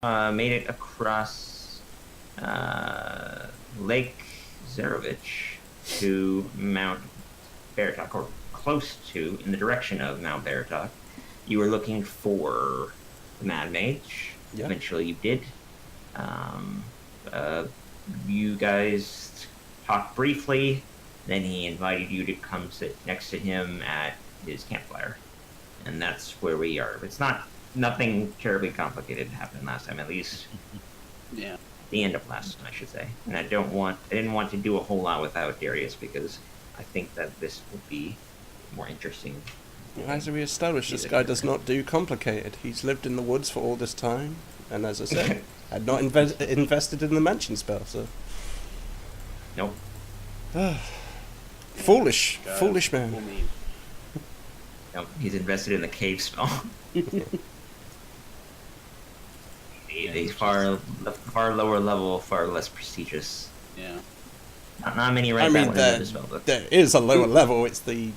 made it across Lake Zarovich to Mount Baratok, or close to, in the direction of Mount Baratok. You were looking for the Mad Mage. Yeah. Eventually you did. You guys talked briefly, then he invited you to come sit next to him at his campfire. And that's where we are. It's nothing terribly complicated happened last time, at least. Yeah. The end of last time, I should say. And I didn't want to do a whole lot without Darius, because I think that this will be more interesting. As we established, this guy does not do complicated. He's lived in the woods for all this time, and as I said, had not invested in the mansion spell, so... Nope. Foolish Full man. name. Nope. He's invested in the cave spell. A far lower level, far less prestigious. Yeah. Not many right I mean, that one in the spell book. there is a lower level. It's the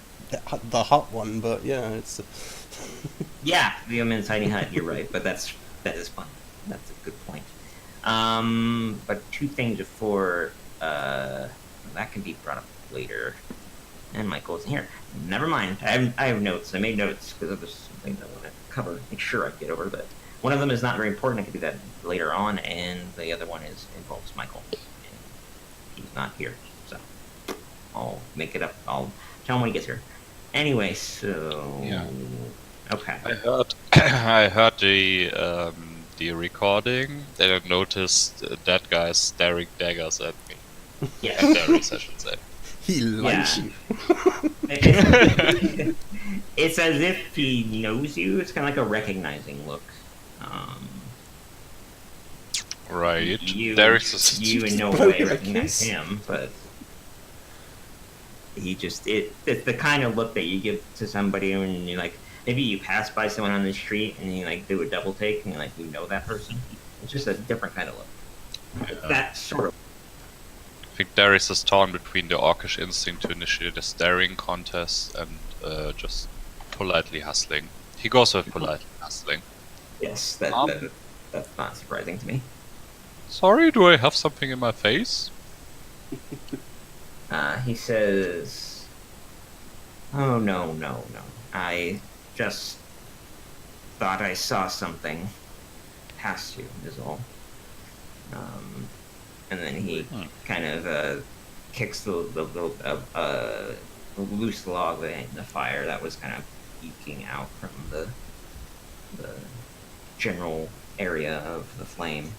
hot one, but yeah, it's... Yeah, the Omen Tiny Hut, you're right, but that is fun. That's a good point. But two things before that can be brought up later. And Michael's here. Never mind. I have notes. I made notes because there's something I want to cover. Make sure I get over. But one of them is not very important. I can do that later on, and the other one involves Michael. And he's not here, so I'll make it up. I'll tell him when he gets here. Anyway, so Yeah. Okay. I heard the recording. Then I noticed that guy staring daggers at me. Yeah. At Darius, I should say. He likes you. It's as if he knows you. It's kind of like a recognizing look. Right. You in no blow way your recognize kiss. him, but he just it's the kind of look that you give to somebody when you like maybe you pass by someone on the street and you like do a double take and like you know that person. It's just a different kind of look. That sort of. I think Darius is torn between the orcish instinct to initiate a staring contest and just politely hustling. He goes with politely hustling. Yes, that's not surprising to me. Sorry, do I have something in my face? He says, "Oh no. I just thought I saw something past you, is all." And then he kind of kicks the loose log in the fire that was kind of eking out from the general area of the flame.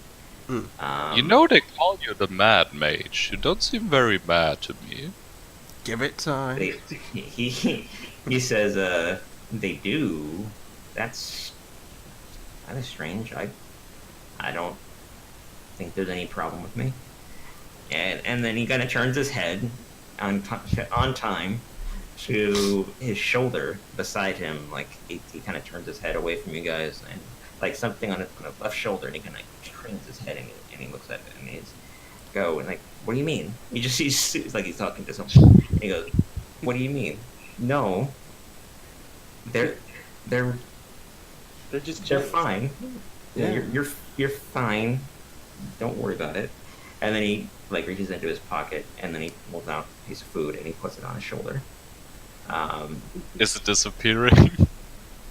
You know they call you the Mad Mage. You don't seem very mad to me. Give it time. He says, they do. That's kind of strange. I don't think there's any problem with me. And then he kind of turns his head on time to his shoulder beside him. Like he kind of turns his head away from you guys and like something on his left shoulder, and he kind of turns his head and he looks at it and he's go and like, what do you mean? He just sees like he's talking to someone. And he goes, what do you mean? No, they're just fine. Yeah. You're fine. Don't worry about it. And then he like reaches into his pocket and then he pulls out a piece of food and he puts it on his shoulder. Is it disappearing?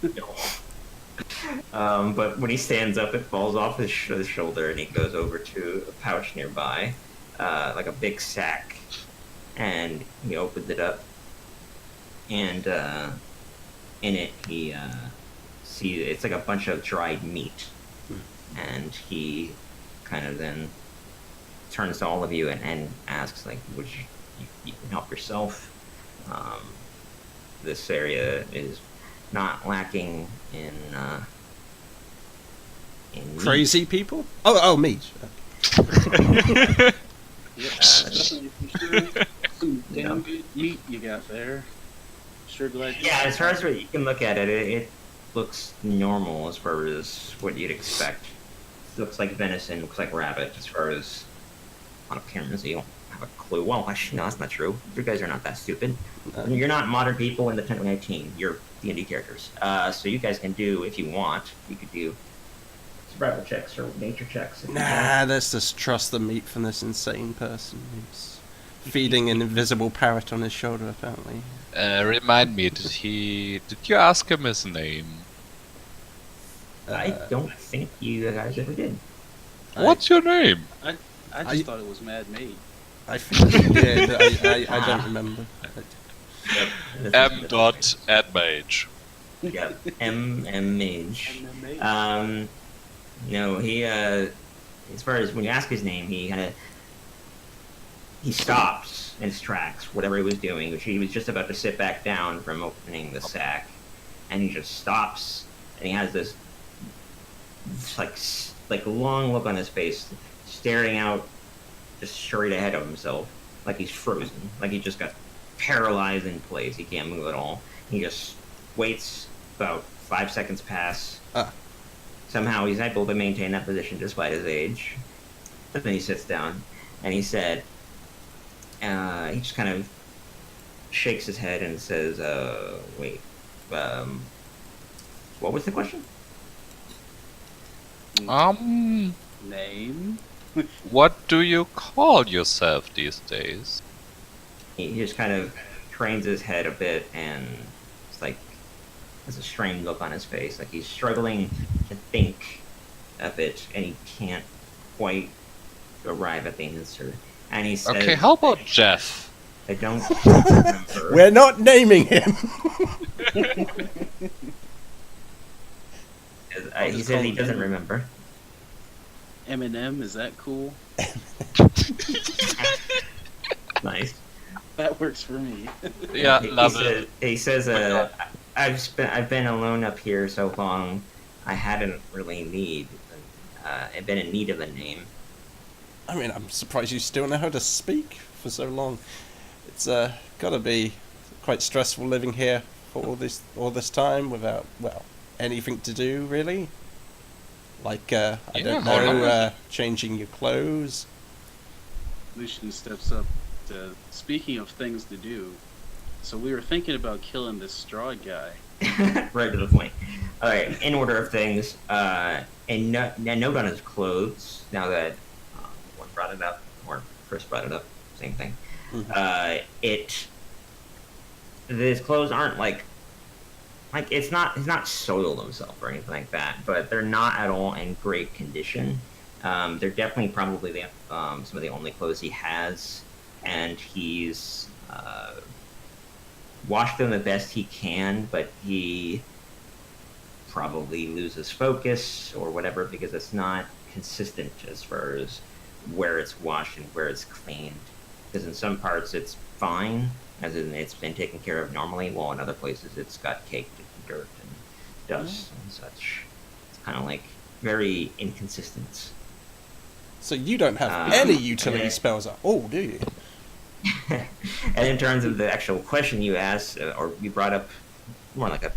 No. But when he stands up, it falls off his shoulder, and he goes over to a pouch nearby, like a big sack, and he opens it up, and in it he sees it's like a bunch of dried meat, and he kind of then turns to all of you and asks like, "Would you can help yourself? This area is not lacking in Crazy people? Oh, meat. Yeah, definitely some damn good meat you got there. Sure glad. Yeah, as far as what you can look at it, it looks normal as far as what you'd expect. It looks like venison, looks like rabbit as far as on appearance. You don't have a clue. Well, actually, no, that's not true. You guys are not that stupid. You're not modern people in the 2019. You're D&D characters. So you guys can do, if you want, you could do survival checks or nature checks. If you Nah, let's just trust the meat from this insane person who's feeding an invisible parrot on his shoulder, apparently. Remind me, did you ask him his name? I don't think you guys ever did. What's your name? I just I- thought it was Mad Maid. I think he did. I don't remember. Yep. M. Dot Admage. Yep. M Mage. MMA. No, he as far as when you ask his name, he stops in his tracks, whatever he was doing, which he was just about to sit back down from opening the sack, and he just stops, and he has this like long look on his face, staring out just straight ahead of himself, like he's frozen, like he just got paralyzed in place. He can't move at all. He just waits. About 5 seconds pass. Somehow he's able to maintain that position despite his age. And then he sits down, and he said, he just kind of shakes his head and says, wait, what was the question? Name? What do you call yourself these days? He just kind of trains his head a bit, and it's like, has a strange look on his face, like he's struggling to think a bit, and he can't quite arrive at the answer. And he says, Okay, how about Jeff? I don't remember. We're not naming him. He says he doesn't remember. Eminem, is that cool? Nice. That works for me. Yeah, He love says, it. he says, I've been alone up here so long, I hadn't really I've been in need of a name. I mean, I'm surprised you still know how to speak for so long. It's gotta be quite stressful living here for all this time without, well, anything to do really. Like I don't know, changing your clothes. Lucian steps up to, speaking of things to do, so we were thinking about killing this straw guy. Right to the point. Alright, in order of things, a note on his clothes, now that one brought it up, or Chris brought it up, same thing. His clothes aren't like he's not soiled himself or anything like that, but they're not at all in great condition. They're definitely probably some of the only clothes he has, and he's washed them the best he can, but he probably loses focus or whatever because it's not consistent as far as where it's washed and where it's cleaned. Because in some parts it's fine, as in it's been taken care of normally, while in other places it's got caked in dirt and dust and such. It's kind of like very inconsistent. So you don't have any utility spells up. Oh, do you? And in terms of the actual question you asked, or you brought up, more like a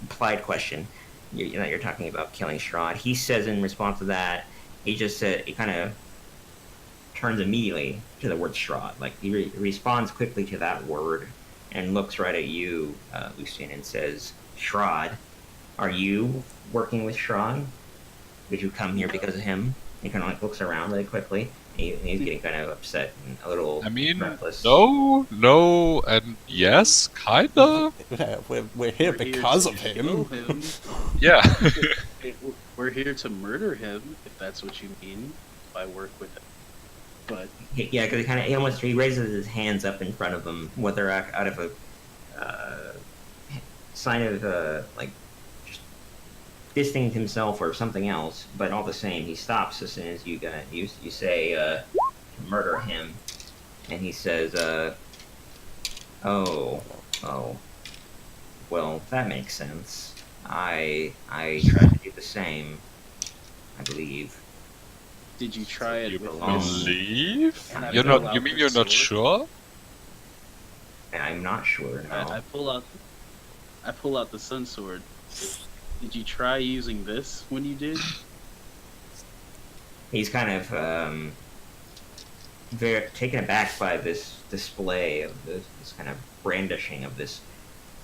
implied question, you're talking about killing Strahd. He says in response to that, he just said, he kind of turns immediately to the word Strahd. Like, he responds quickly to that word and looks right at you, Lucian, and says, Strahd, are you working with Strahd? Did you come here because of him? He kind of like looks around really quickly. He's getting kind of upset and a little breathless. no, and yes, kinda. Yeah, we're here because of Kill him. him. Yeah. We're here to murder him, if that's what you mean by work with him. But Yeah, because he raises his hands up in front of him, whether out of a sign of like just distancing himself or something else. But all the same, he stops as soon as you say to murder him, and he says, "Oh, well, that makes sense. I tried to do the same, I believe." did you try it You with belong. this? believe? And I You're pull not. out You mean my you're not sword. sure? And I'm not sure. No. I pull out the sun sword. Did you try using this when you did? He's kind of very taken aback by this display of this kind of brandishing of this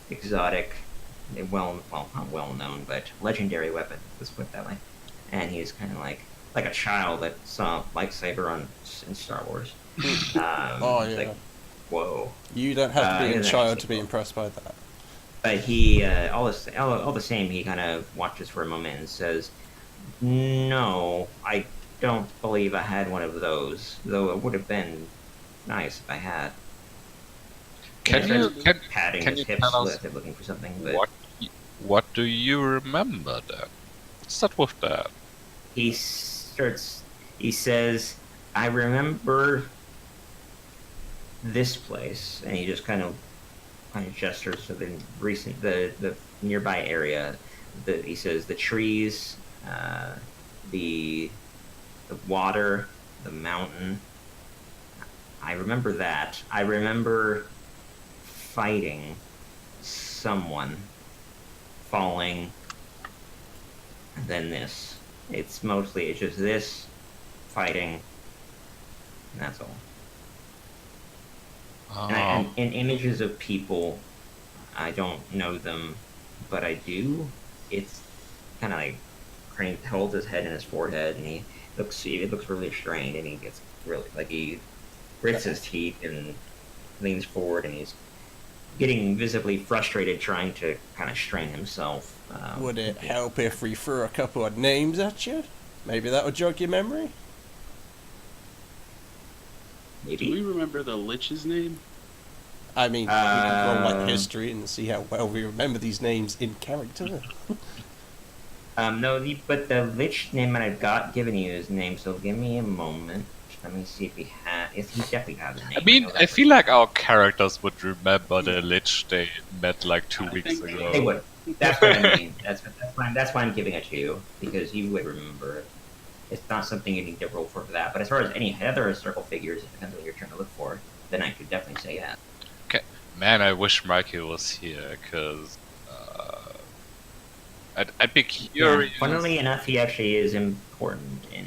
exotic, not well known, but legendary weapon. Let's put it that way. and he's kind of like a child that saw lightsaber in Star Wars. Oh It's yeah. like, whoa. You don't have to be it a was child actually to be cool. impressed by that. But he, all the same, he kind of watches for a moment and says, "No, I don't believe I had one of those. Though it would have been nice if I had." Can And you he starts patting can his you hips tell us as if looking for something? But what do you remember then? Start with that. he starts. He says, "I remember this place," and he just kind of gestures to the nearby area. He says the trees, the water, the mountain. I remember that. I remember fighting someone, falling, and then this. It's just this, fighting, and that's all. And images of people, I don't know them, but I do. It's kind of like holds his head in his forehead, and it looks really strained, and he gets really he grits his teeth and leans forward, and he's getting visibly frustrated, trying to kind of strain himself. Would it help if we threw a couple of names at you? Maybe that would jog your memory? Do we Maybe. remember the Lich's name? I mean, we can roll like Um, history and see how well we remember these names in character. No, but the Lich name that I've got given you his name, so give me a moment. Let me see if he had. If he definitely has a name. I mean, know I that feel like our characters would remember the Lich they met like 2 I weeks think ago. they would. That's what I mean. That's why I'm giving it to you, because you would remember it. It's not something you need to roll for that. But as far as any other historical figures, it depends on what you're trying to look for. Then I could definitely say that. Man, I wish Mikey was here, because I'd be curious. Yeah, funnily enough, he actually is important in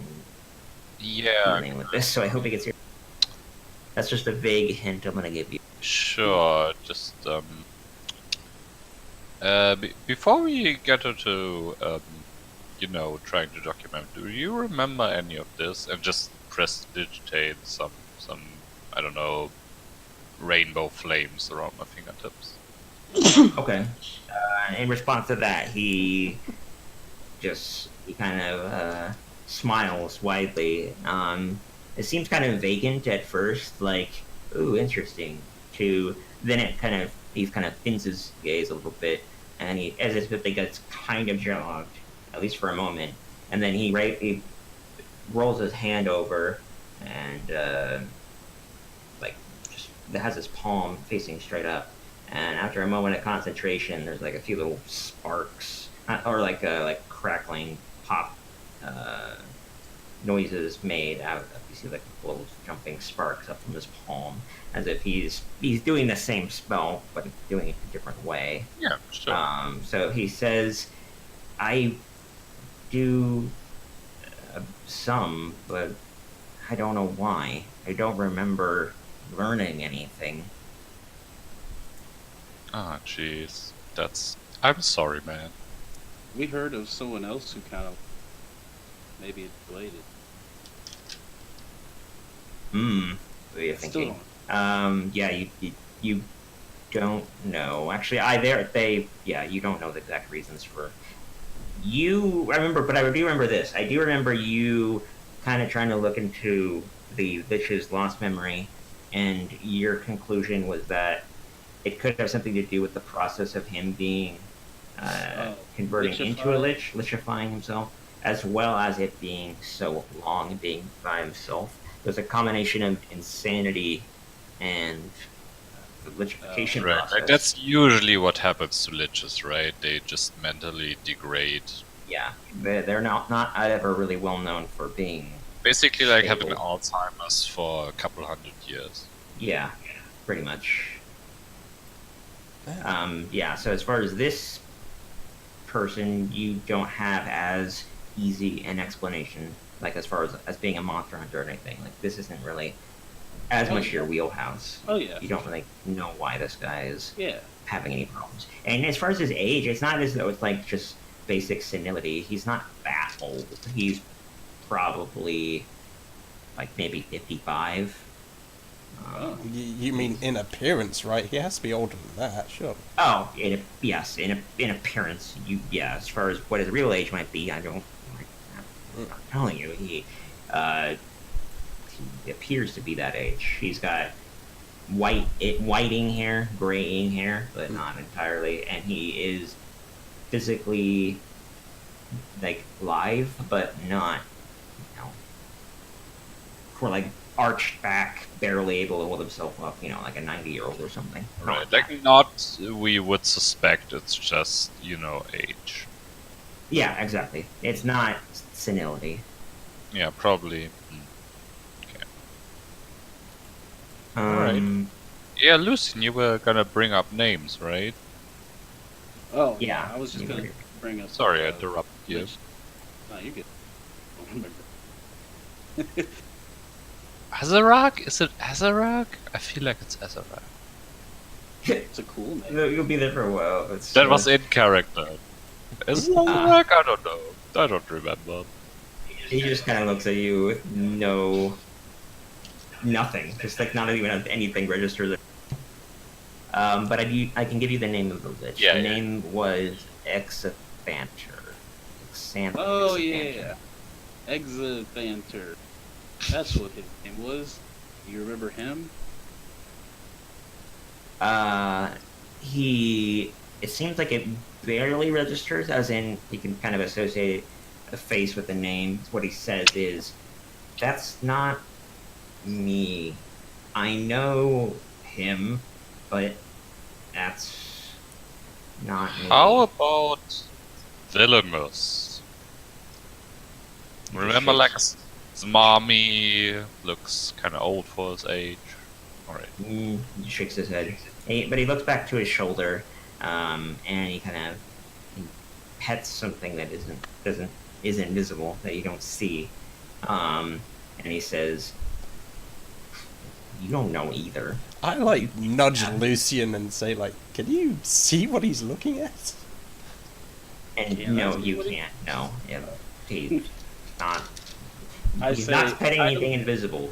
Yeah, dealing with this, so I hope he gets here. That's just a vague hint I'm gonna give you. sure. Just before we get into trying to document, do you remember any of this? And just prestidigitate some I don't know, rainbow flames around my fingertips. Okay. In response to that, he kind of smiles widely. It seems kind of vacant at first, like, ooh, interesting. To then he kind of thins his gaze a little bit, and he as if it gets kind of jogged, at least for a moment, and then he rolls his hand over and just has his palm facing straight up. And after a moment of concentration, there's like a few little sparks, or like crackling pop noises made out of. You see like little jumping sparks up from his palm, as if he's doing the same spell, but doing it a different way. Yeah, sure. So he says, "I do some, but I don't know why. I don't remember learning anything." Ah, jeez. I'm sorry, man. We heard of someone else who kind of maybe it's related. What are you Still thinking? don't. Yeah, you don't know. Actually, you don't know the exact reasons for. I remember, but I do remember this. I do remember you kind of trying to look into the Lich's lost memory, and your conclusion was that it could have something to do with the process of him being converting into a Lich, Lichifying himself, as well as it being so long and being by himself. There's a combination of insanity and the Lichification Right. process. That's usually what happens to liches, right? They just mentally degrade. Yeah, they're not ever really well known for being. Basically, like having Stable. Alzheimer's for a couple 100 years. Yeah, pretty much. Yeah, so as far as this person, you don't have as easy an explanation, like as far as being a monster hunter or anything. Like, this isn't really as much your wheelhouse. Oh yeah. You don't really know why this guy is Yeah. having any problems. And as far as his age, it's not as though it's like just basic senility. He's not that old. He's probably like maybe 55. You mean in appearance, right? He has to be older than that, sure. Oh, yes, in appearance, as far as what his real age might be, I'm not telling you. He appears to be that age. He's got whiting hair, graying hair, but not entirely, and he is physically like live, but not, for like arched back, barely able to hold himself up, like a 90-year-old or something. Right, like not we would suspect. It's just age. Yeah, exactly. It's not senility. Yeah, probably. Okay. Um, Yeah, Lucian, you were gonna bring up names, right? Oh, Yeah, I was just you gonna were- bring up. Sorry, I interrupted you. No, you get. Remember. Azarag? Is it Azarag? I feel like it's Azarag. It's a cool name. You'll be there for a while. It's, That was in character. Is it Azarag? I don't know. I don't remember. He just kind of looks at you with nothing. Just like not even anything registered. But I can give you the name of the lich. Yeah, the yeah. name was Exanther. Oh Exanther. yeah, Exanther. That's what his name was. You remember him? It seems like it barely registers, as in you can kind of associate a face with the name. What he says is, "That's not me. I know him, but that's not me." How about Villainous? Remember, like, smarmy, looks kind of old for his age. Alright. He shakes his head, but he looks back to his shoulder, and he kind of pets something that isn't visible, that you don't see, and he says, "You don't know either." I like nudge Lucian and say like, can you see what he's looking at? And Yeah, no, that's you what can't. No, yeah, he's not. I He's say- not petting I anything don't- invisible.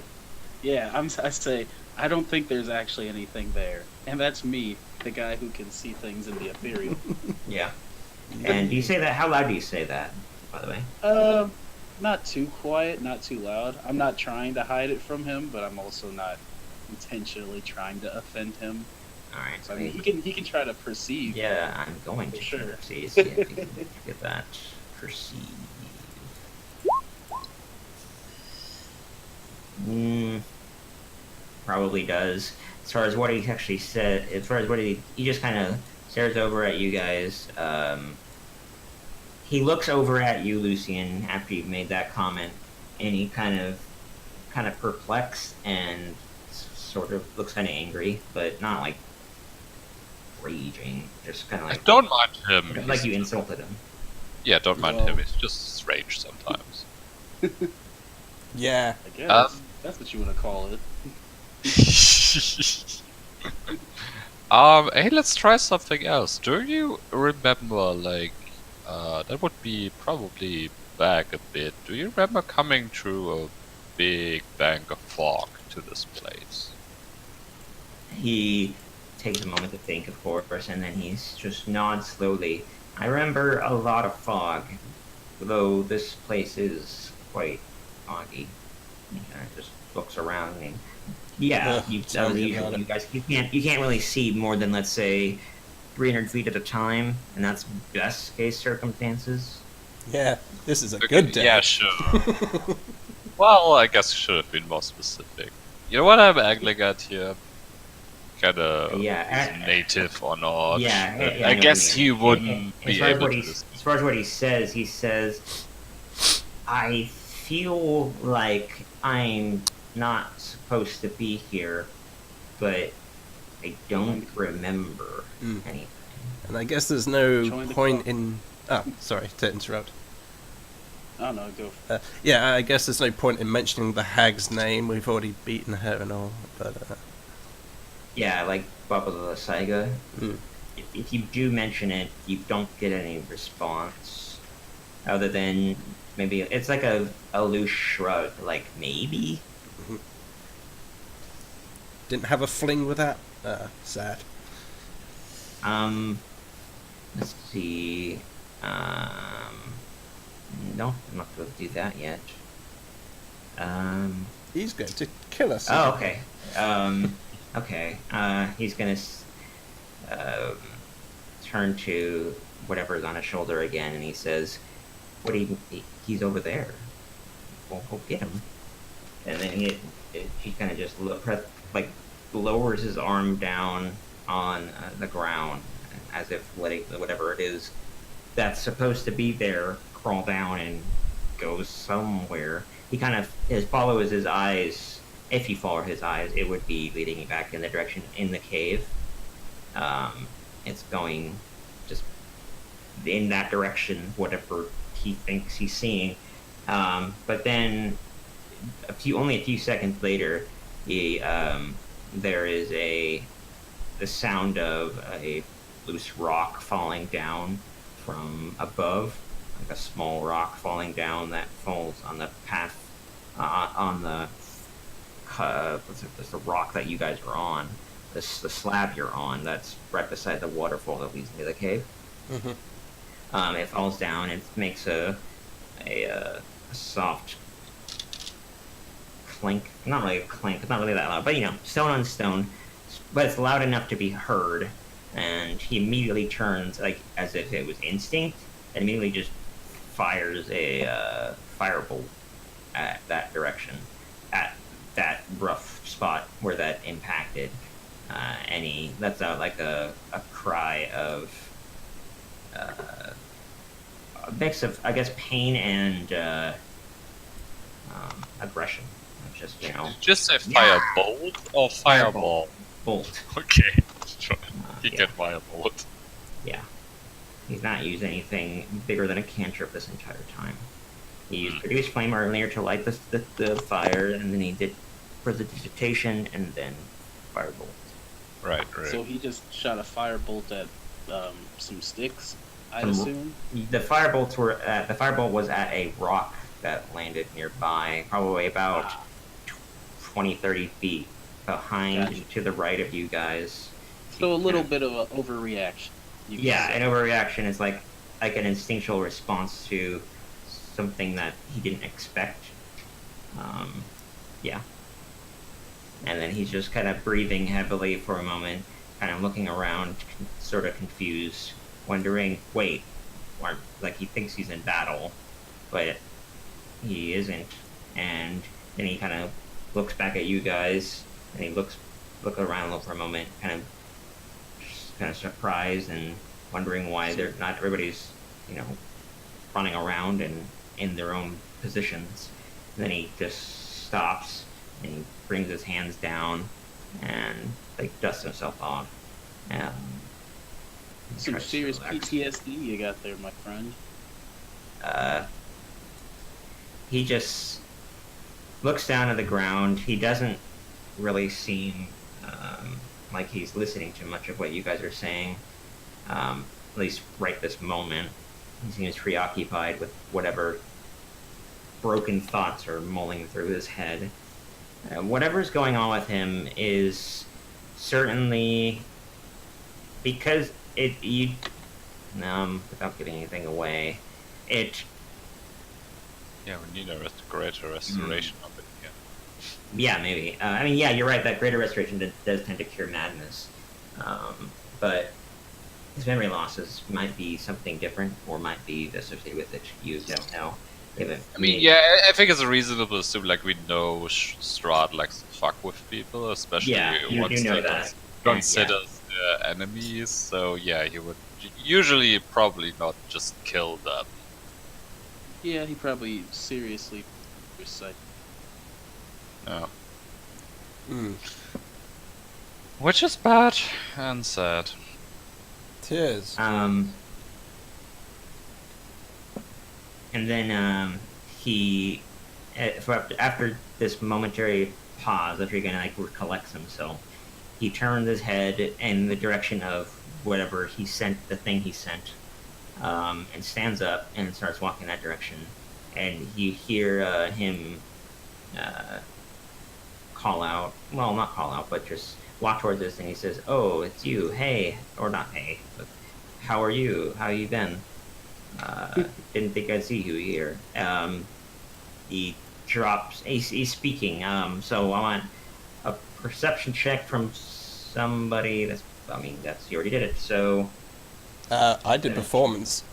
Yeah, I say I don't think there's actually anything there, and that's me, the guy who can see things in the ethereal. Yeah. And do you say that? How loud do you say that? By the way. Not too quiet, not too loud. I'm not trying to hide it from him, but I'm also not intentionally trying to offend him. All right. So I mean, he can try to perceive. Yeah, I'm going to Sure. see if you can get that. Perceive. Probably does. As far as what he actually said, as far as what he just kind of stares over at you guys. He looks over at you, Lucian, after you've made that comment, and he kind of perplexed and sort of looks kind of angry, but not like raging. Just kind of I like don't mind him. like he's- you insulted him. Yeah, don't mind Well- him. He's just strange sometimes. Yeah. I guess that's what you want to call it. Hey, let's try something else. Do you remember, like, that would be probably back a bit. Do you remember coming through a big bank of fog to this place? He takes a moment to think, of course, and then he just nods slowly. I remember a lot of fog, though this place is quite foggy. He kind of just looks around and yeah, Tell me about it. you guys, you can't really see more than, let's say, 300 feet at a time, and that's best case circumstances. Yeah. This is a Okay, good day. Yeah, sure. Well, I guess you should have been more specific. You know what I'm angling at here? Kinda Yeah, native or not. yeah, I know I what guess you you mean. wouldn't As be far as able what to. as far as what he says, I feel like I'm not supposed to be here, but I don't remember Mm. anything. And I guess there's no Join the point club. in. Oh, sorry to interrupt. I don't know, go. Yeah, I guess there's no point in mentioning the hag's name. We've already beaten her and all. But Yeah, like Baba the Saiga. Mm. If you do mention it, you don't get any response. other than maybe it's like a loose shrug, like maybe. Didn't have a fling with that? Sad. Let's see. No, I'm not going to do that yet. He's going to kill us. Oh, okay. Okay. He's gonna turn to whatever's on his shoulder again, and he says, "What do you? He's over there. Well, go get him." And then he kind of just like lowers his arm down on the ground, as if letting whatever it is that's supposed to be there crawl down and go somewhere. He kind of follows his eyes. If you follow his eyes, it would be leading you back in the direction in the cave. It's going just in that direction, whatever he thinks he's seeing. But then, only a few seconds later, there is the sound of a loose rock falling down from above, like a small rock falling down that falls on the path, on the the rock that you guys are on, the slab you're on, that's right beside the waterfall that leads into the cave. Mm-hmm. It falls down and makes a soft clink. Not really a clink, it's not really that loud, but stone on stone. But it's loud enough to be heard, and he immediately turns, like as if it was instinct, and immediately just fires a firebolt at that direction, at that rough spot where that impacted. And he lets out like a cry of a mix of, I guess, pain and aggression. Just Just say Yeah. firebolt or fireball? bolt. Okay, sure. He Yeah. can firebolt. Yeah. He's not used anything bigger than a cantrip this entire time. He used Produce Flame earlier to light the fire, and then he did Precipitation, and then Firebolt. Right. So he just shot a firebolt at some sticks, I Some- assume. The firebolt was at a rock that landed nearby, probably about 20, 30 feet behind Gotcha. to the right of you guys. So a little bit of an overreaction. you could Yeah, say. an overreaction is like an instinctual response to something that he didn't expect. Yeah. And then he's just kind of breathing heavily for a moment, kind of looking around, sort of confused, wondering, wait, or like he thinks he's in battle, but he isn't. And then he kind of looks back at you guys, and he look around for a moment, kind of surprised and wondering why they're not everybody's running around and in their own positions. And then he just stops and he brings his hands down and like dusts himself off. Some tries to serious relax. PTSD you got there, my friend. He just looks down at the ground. He doesn't really seem like he's listening to much of what you guys are saying, at least right this moment. He seems preoccupied with whatever broken thoughts are mulling through his head. Whatever's going on with him is certainly because without giving anything away, it Yeah, we need a greater restoration of it. Yeah, maybe. I mean, yeah, you're right. That greater restoration does tend to cure madness, but his memory losses might be something different, or might be associated with it. You don't know. I mean, yeah, I think it's reasonable to assume like we know Strahd likes to fuck with people, especially Yeah, you once know they that. consider enemies. So yeah, he would usually probably not just kill them. Yeah, he probably seriously suicide. No. Mm. Which is bad and sad. Tears. And then he, after this momentary pause, after he kind of like recollects himself, he turns his head in the direction of whatever he sent, the thing he sent, and stands up and starts walking that direction. And you hear him call out. Well, not call out, but just walk towards this. And he says, "Oh, it's you. Hey, or not hey, but how are you? How you been? Didn't think I'd see you here." He drops. He's speaking. So I want a perception check from somebody. That's you already did it. So I did performance.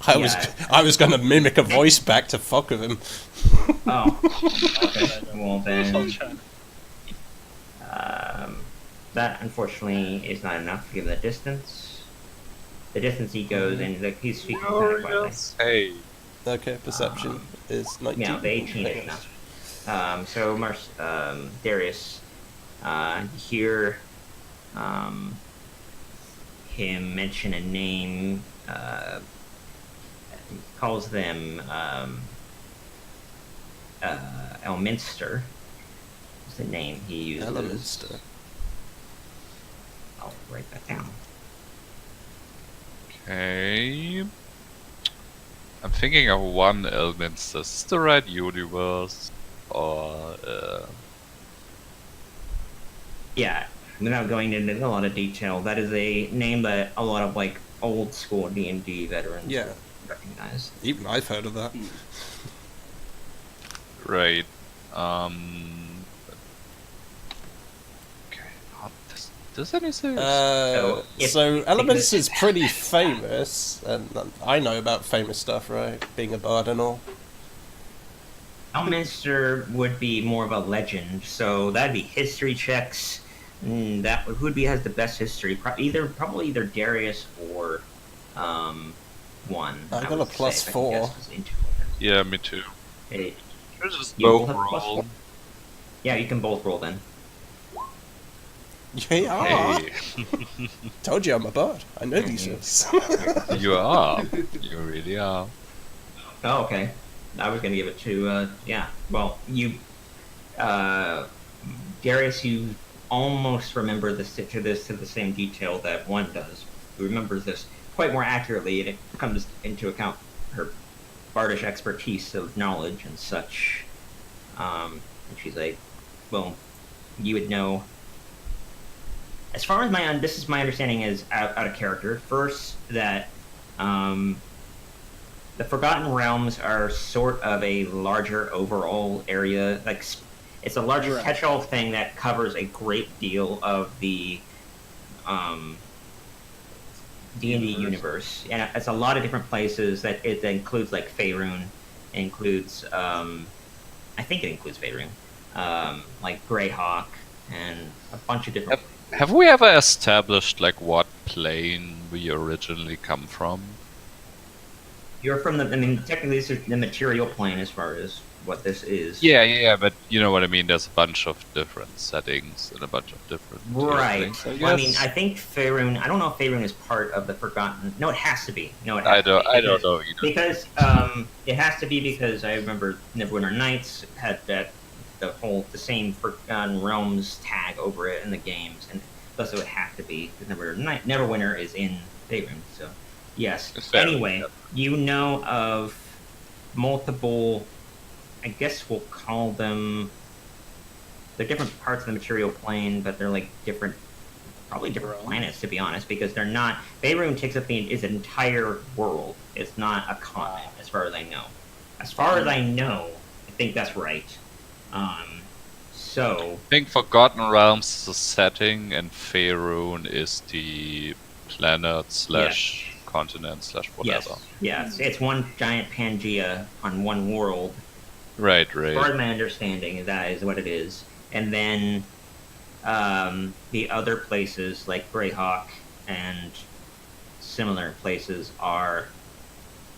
I was going to mimic a voice back to fuck with him. oh, okay. Well then, that unfortunately is not enough given the distance. The distance he goes, and he's speaking kind of quietly. Hey. Okay, perception is 19. Yeah, the 18 is enough. So Darius, you hear him mention a name. He calls them Elminster. Is the name he uses. Elminster. I'll write that down. Okay. I'm thinking of one Elminster. Is this the right universe? Or, Yeah, without going into a lot of detail, that is a name that a lot of like old school D&D veterans Yeah. recognize. Even I've heard of that. right. Okay. Does anything? So if- Elements is pretty famous, and I know about famous stuff, right? Being a bard and all. Elminster would be more of a legend, so that'd be history checks. That who'd be has the best history? Probably either Darius or one. I got would a plus say, if I can 4. guess who's into Yeah, me too. it. Let's just You both both have plus roll. 4? Yeah, you can both roll then. Yeah. Hey, Told you I'm a bard. I know these things. you are. You really are. Oh, okay. I was gonna give it to yeah. Well, Darius, you almost remember this to the same detail that one does. Who remembers this quite more accurately, and it comes into account her bardish expertise of knowledge and such. And she's like, "Well, you would know." As far as this is my understanding is out of character. First, that the Forgotten Realms are sort of a larger overall area. Like, it's a larger Right. catch-all thing that covers a great deal of the D&D universe, and it's a lot of different places. That it includes like Faerun, includes I think it includes Faerun, like Greyhawk, and a bunch of different. Have we ever established like what plane we originally come from? You're from technically this is the material plane as far as what this is. Yeah, but you know what I mean. There's a bunch of different settings and a bunch of different Right. things, I Well, I mean, guess. I think Faerun. I don't know if Faerun is part of the Forgotten. No, it has to be. No, it has I to be. don't know either. Because it has to be because I remember Neverwinter Nights had the same Forgotten Realms tag over it in the games, and thus it would have to be because Neverwinter is in Faerun. So yes. It's Faerun, Anyway, yeah. you know of multiple. I guess we'll call them. They're different parts of the material plane, but they're like probably different Realms. planets to be honest, because they're not. Faerun takes up is an entire world. It's not a continent, as far as I know. As far as I know, I think that's right. So I think Forgotten Realms is the setting, and Faerun is the planet / continent / whatever. yes, it's one giant Pangea on one world. Right. As far as my understanding, that is what it is. And then the other places like Greyhawk and similar places are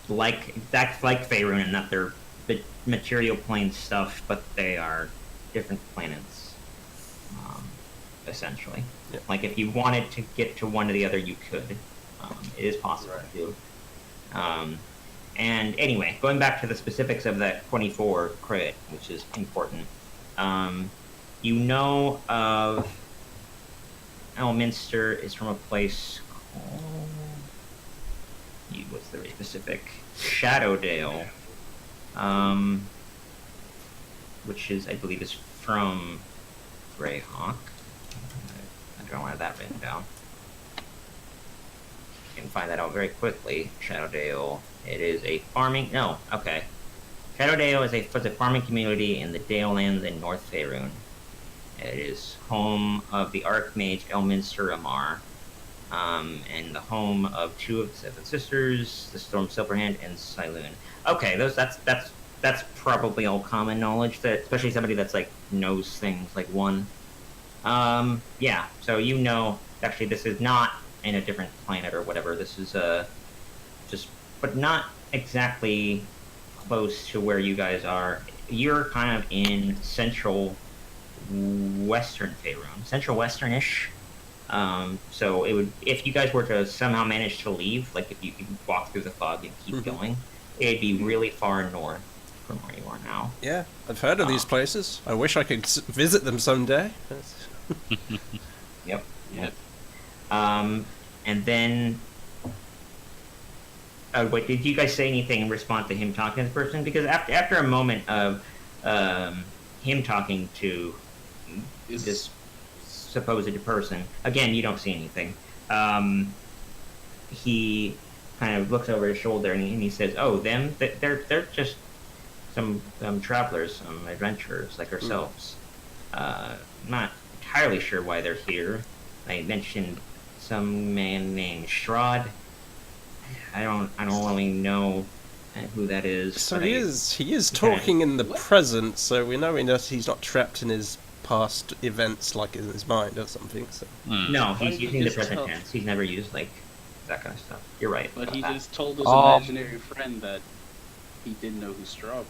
like Faerun, and that they're the material plane stuff, but they are different planets, essentially. Yeah. Like if you wanted to get to one or the other, you could. It is possible to do. And anyway, going back to the specifics of that 24 crit, which is important. You know of Elminster is from a place called he was very specific. Shadowdale, which is, I believe, is from Greyhawk. I don't have that written down. You can find that out very quickly. Shadowdale. It is a farming. No, okay. Shadowdale was a farming community in the Dalelands in North Faerun. It is home of the Archmage Elminster Amar, and the home of two of the Seven Sisters, the Storm Silverhand, and Sylun. Okay, that's probably all common knowledge, that especially somebody that's like knows things like one. Yeah. So you know, actually, this is not in a different planet or whatever. This is just, but not exactly close to where you guys are. You're kind of in central western Faerun, central western-ish. So it would, if you guys were to somehow manage to leave, like if you could walk through the fog and keep going, it'd be really far north from where you are now. Yeah, I've heard of these places. I wish I could visit them someday. Yep. Yeah. And then, wait, did you guys say anything in response to him talking to this person? Because after a moment of him talking to this supposed person, again, you don't see anything. He kind of looks over his shoulder and he says, "Oh, them? They're just some travelers, some adventurers like ourselves. Not entirely sure why they're here. I mentioned some man named Strahd. I don't really know who that is." So but he is talking in the present, so we know he's not trapped in his past events like in his mind or something. So. No, he's Why using you the just present tell- tense. He's never used like that kind of stuff. You're right. But about he that. just told his Um, imaginary friend that he didn't know who Straw was.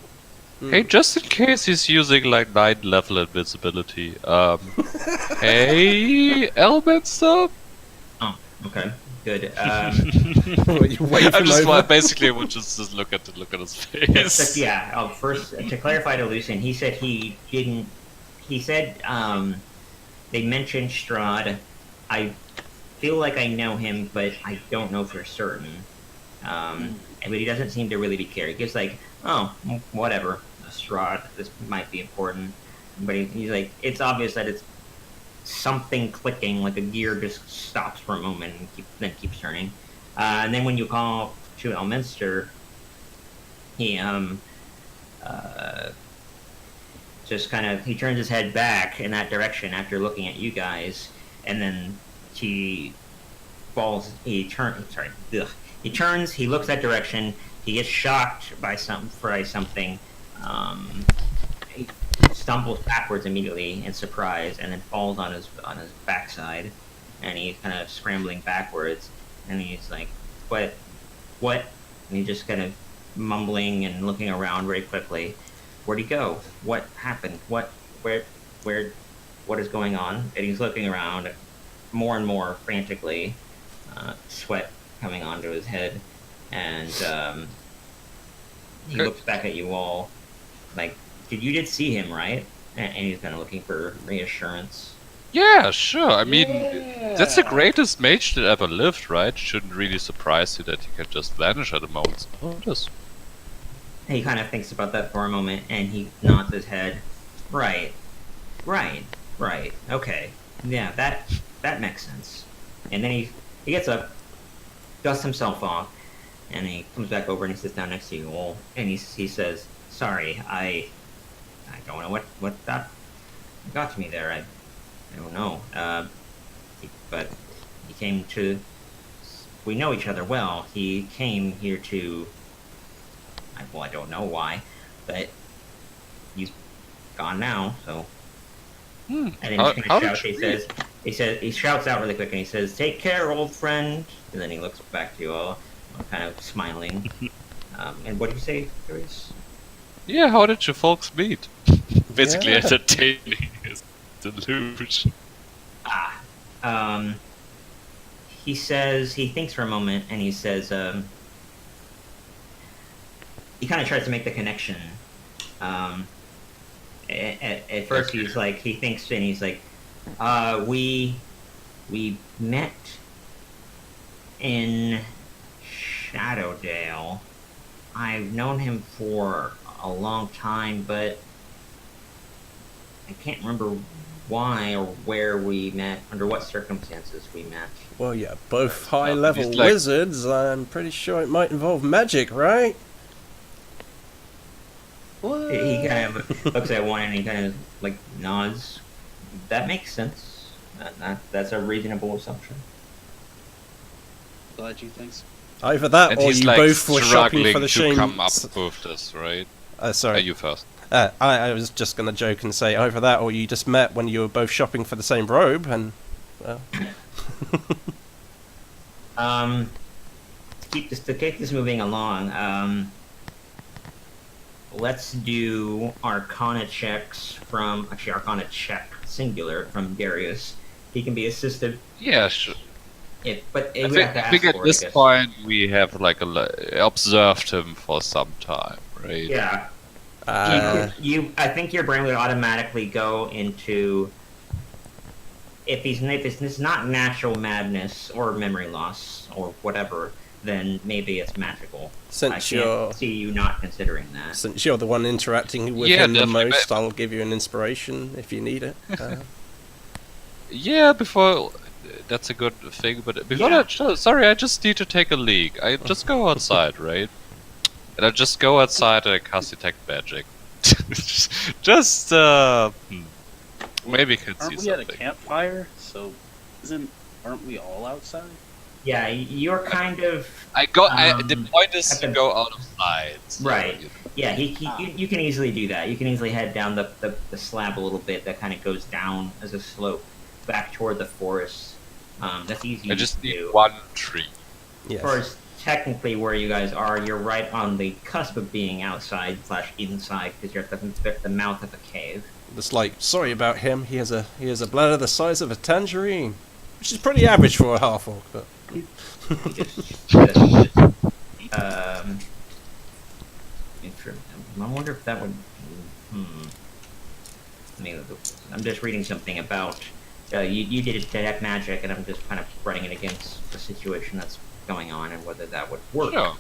Hey, just in case he's using like 9 level invisibility. Hey, Elminster? Oh, okay, good. You wave I him just over. basically would just look at his But face. yeah, first to clarify to Lucian, he said he didn't. He said they mentioned Strahd. I feel like I know him, but I don't know for certain. But he doesn't seem to really be caring. He's like, oh, whatever, Strahd. This might be important, but he's like, it's obvious that it's something clicking, like a gear just stops for a moment and then keeps turning. And then when you call to Elminster, he just kind of he turns his head back in that direction after looking at you guys, and then he falls. He turns. He looks that direction. He gets shocked by something. He stumbles backwards immediately in surprise, and then falls on his backside, and he's kind of scrambling backwards, and he's like, "What? And he's just kind of mumbling and looking around very quickly. Where'd he go? What happened? What is going on? And he's looking around more and more frantically, sweat coming onto his head, and he looks back at you all like, you did see him, right? And he's kind of looking for reassurance. Yeah, sure. I mean, that's the greatest mage that ever lived, right? Shouldn't really surprise you that he can just vanish at a moment's notice. He kind of thinks about that for a moment, and he nods his head. Right. Okay. Yeah, that makes sense. And then he gets up, dusts himself off, and he comes back over and he sits down next to you all, and he says, "Sorry, I don't know what got to me there. I don't know. But he came to. We know each other well. He came here to. I don't know why, but he's gone now. So." And then he kind of shouts. He shouts out really quick, and he says, "Take care, old friend." And then he looks back to you all, kind of smiling. And what did you say, Curious? Yeah, how did you folks meet? Basically Yeah. entertaining his delusion. He says, he thinks for a moment, and he says, he kind of tries to make the connection. At first, he's like, he thinks, and he's like, we met in Shadowdale. I've known him for a long time, but I can't remember why or where we met, under what circumstances we met. Well, yeah, both high-level he's like- wizards. I'm pretty sure it might involve magic, right? What? He kind of looks at one and he kind of like nods. That makes sense. That's a reasonable assumption. Glad you think so. Either that, And or he's you like both were shopping struggling for the to same. come up with this, right? Sorry, You first. I was just gonna joke and say either that, or you just met when you were both shopping for the same robe, and well, To keep this moving along, let's do Arcana checks from, actually Arcana check, singular, from Darius. He can be assisted, Yeah, sure. but I we think, have to I think ask at for it, this I guess. point we have like observed him for some time, right? Yeah. I think your brain would automatically go into if it's not natural madness or memory loss or whatever, then maybe it's magical. I since can't you're see you not considering that. the one interacting with Yeah, him the definitely, most, but- I'll give you an inspiration if you need it. Yeah, before that's a good thing, but before Yeah. that, sorry, I just need to take a leak. I just go outside, right? And I just go outside and I cast detect magic. Maybe I can see Aren't we at a something. campfire? So, aren't we all outside? Yeah, you're kind of The point is at to the- go outside. so, Right. you know. yeah. You can easily do that. You can easily head down the slab a little bit that kind of goes down as a slope back toward the forest. That's easy I just to need do. one tree. As far Yes. as technically where you guys are, you're right on the cusp of being outside / inside because you're at the mouth of a cave. It's like, sorry about him. He has a bladder the size of a tangerine, which is pretty average for a half orc. But You just, I wonder if that would. I mean, I'm just reading something about you did detect magic, and I'm just kind of running it against the situation that's going on and whether that would work. Sure.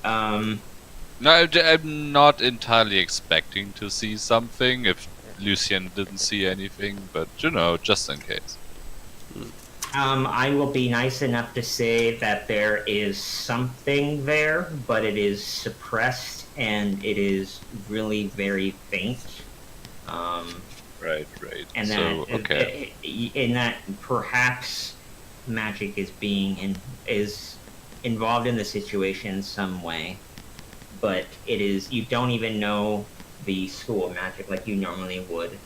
Um, No, I'm not entirely expecting to see something if Lucian didn't see anything, but you know, just in case. I will be nice enough to say that there is something there, but it is suppressed and it is really very faint. Right. And So, that okay. in that perhaps magic is involved in the situation in some way, but you don't even know the school of magic like you normally would.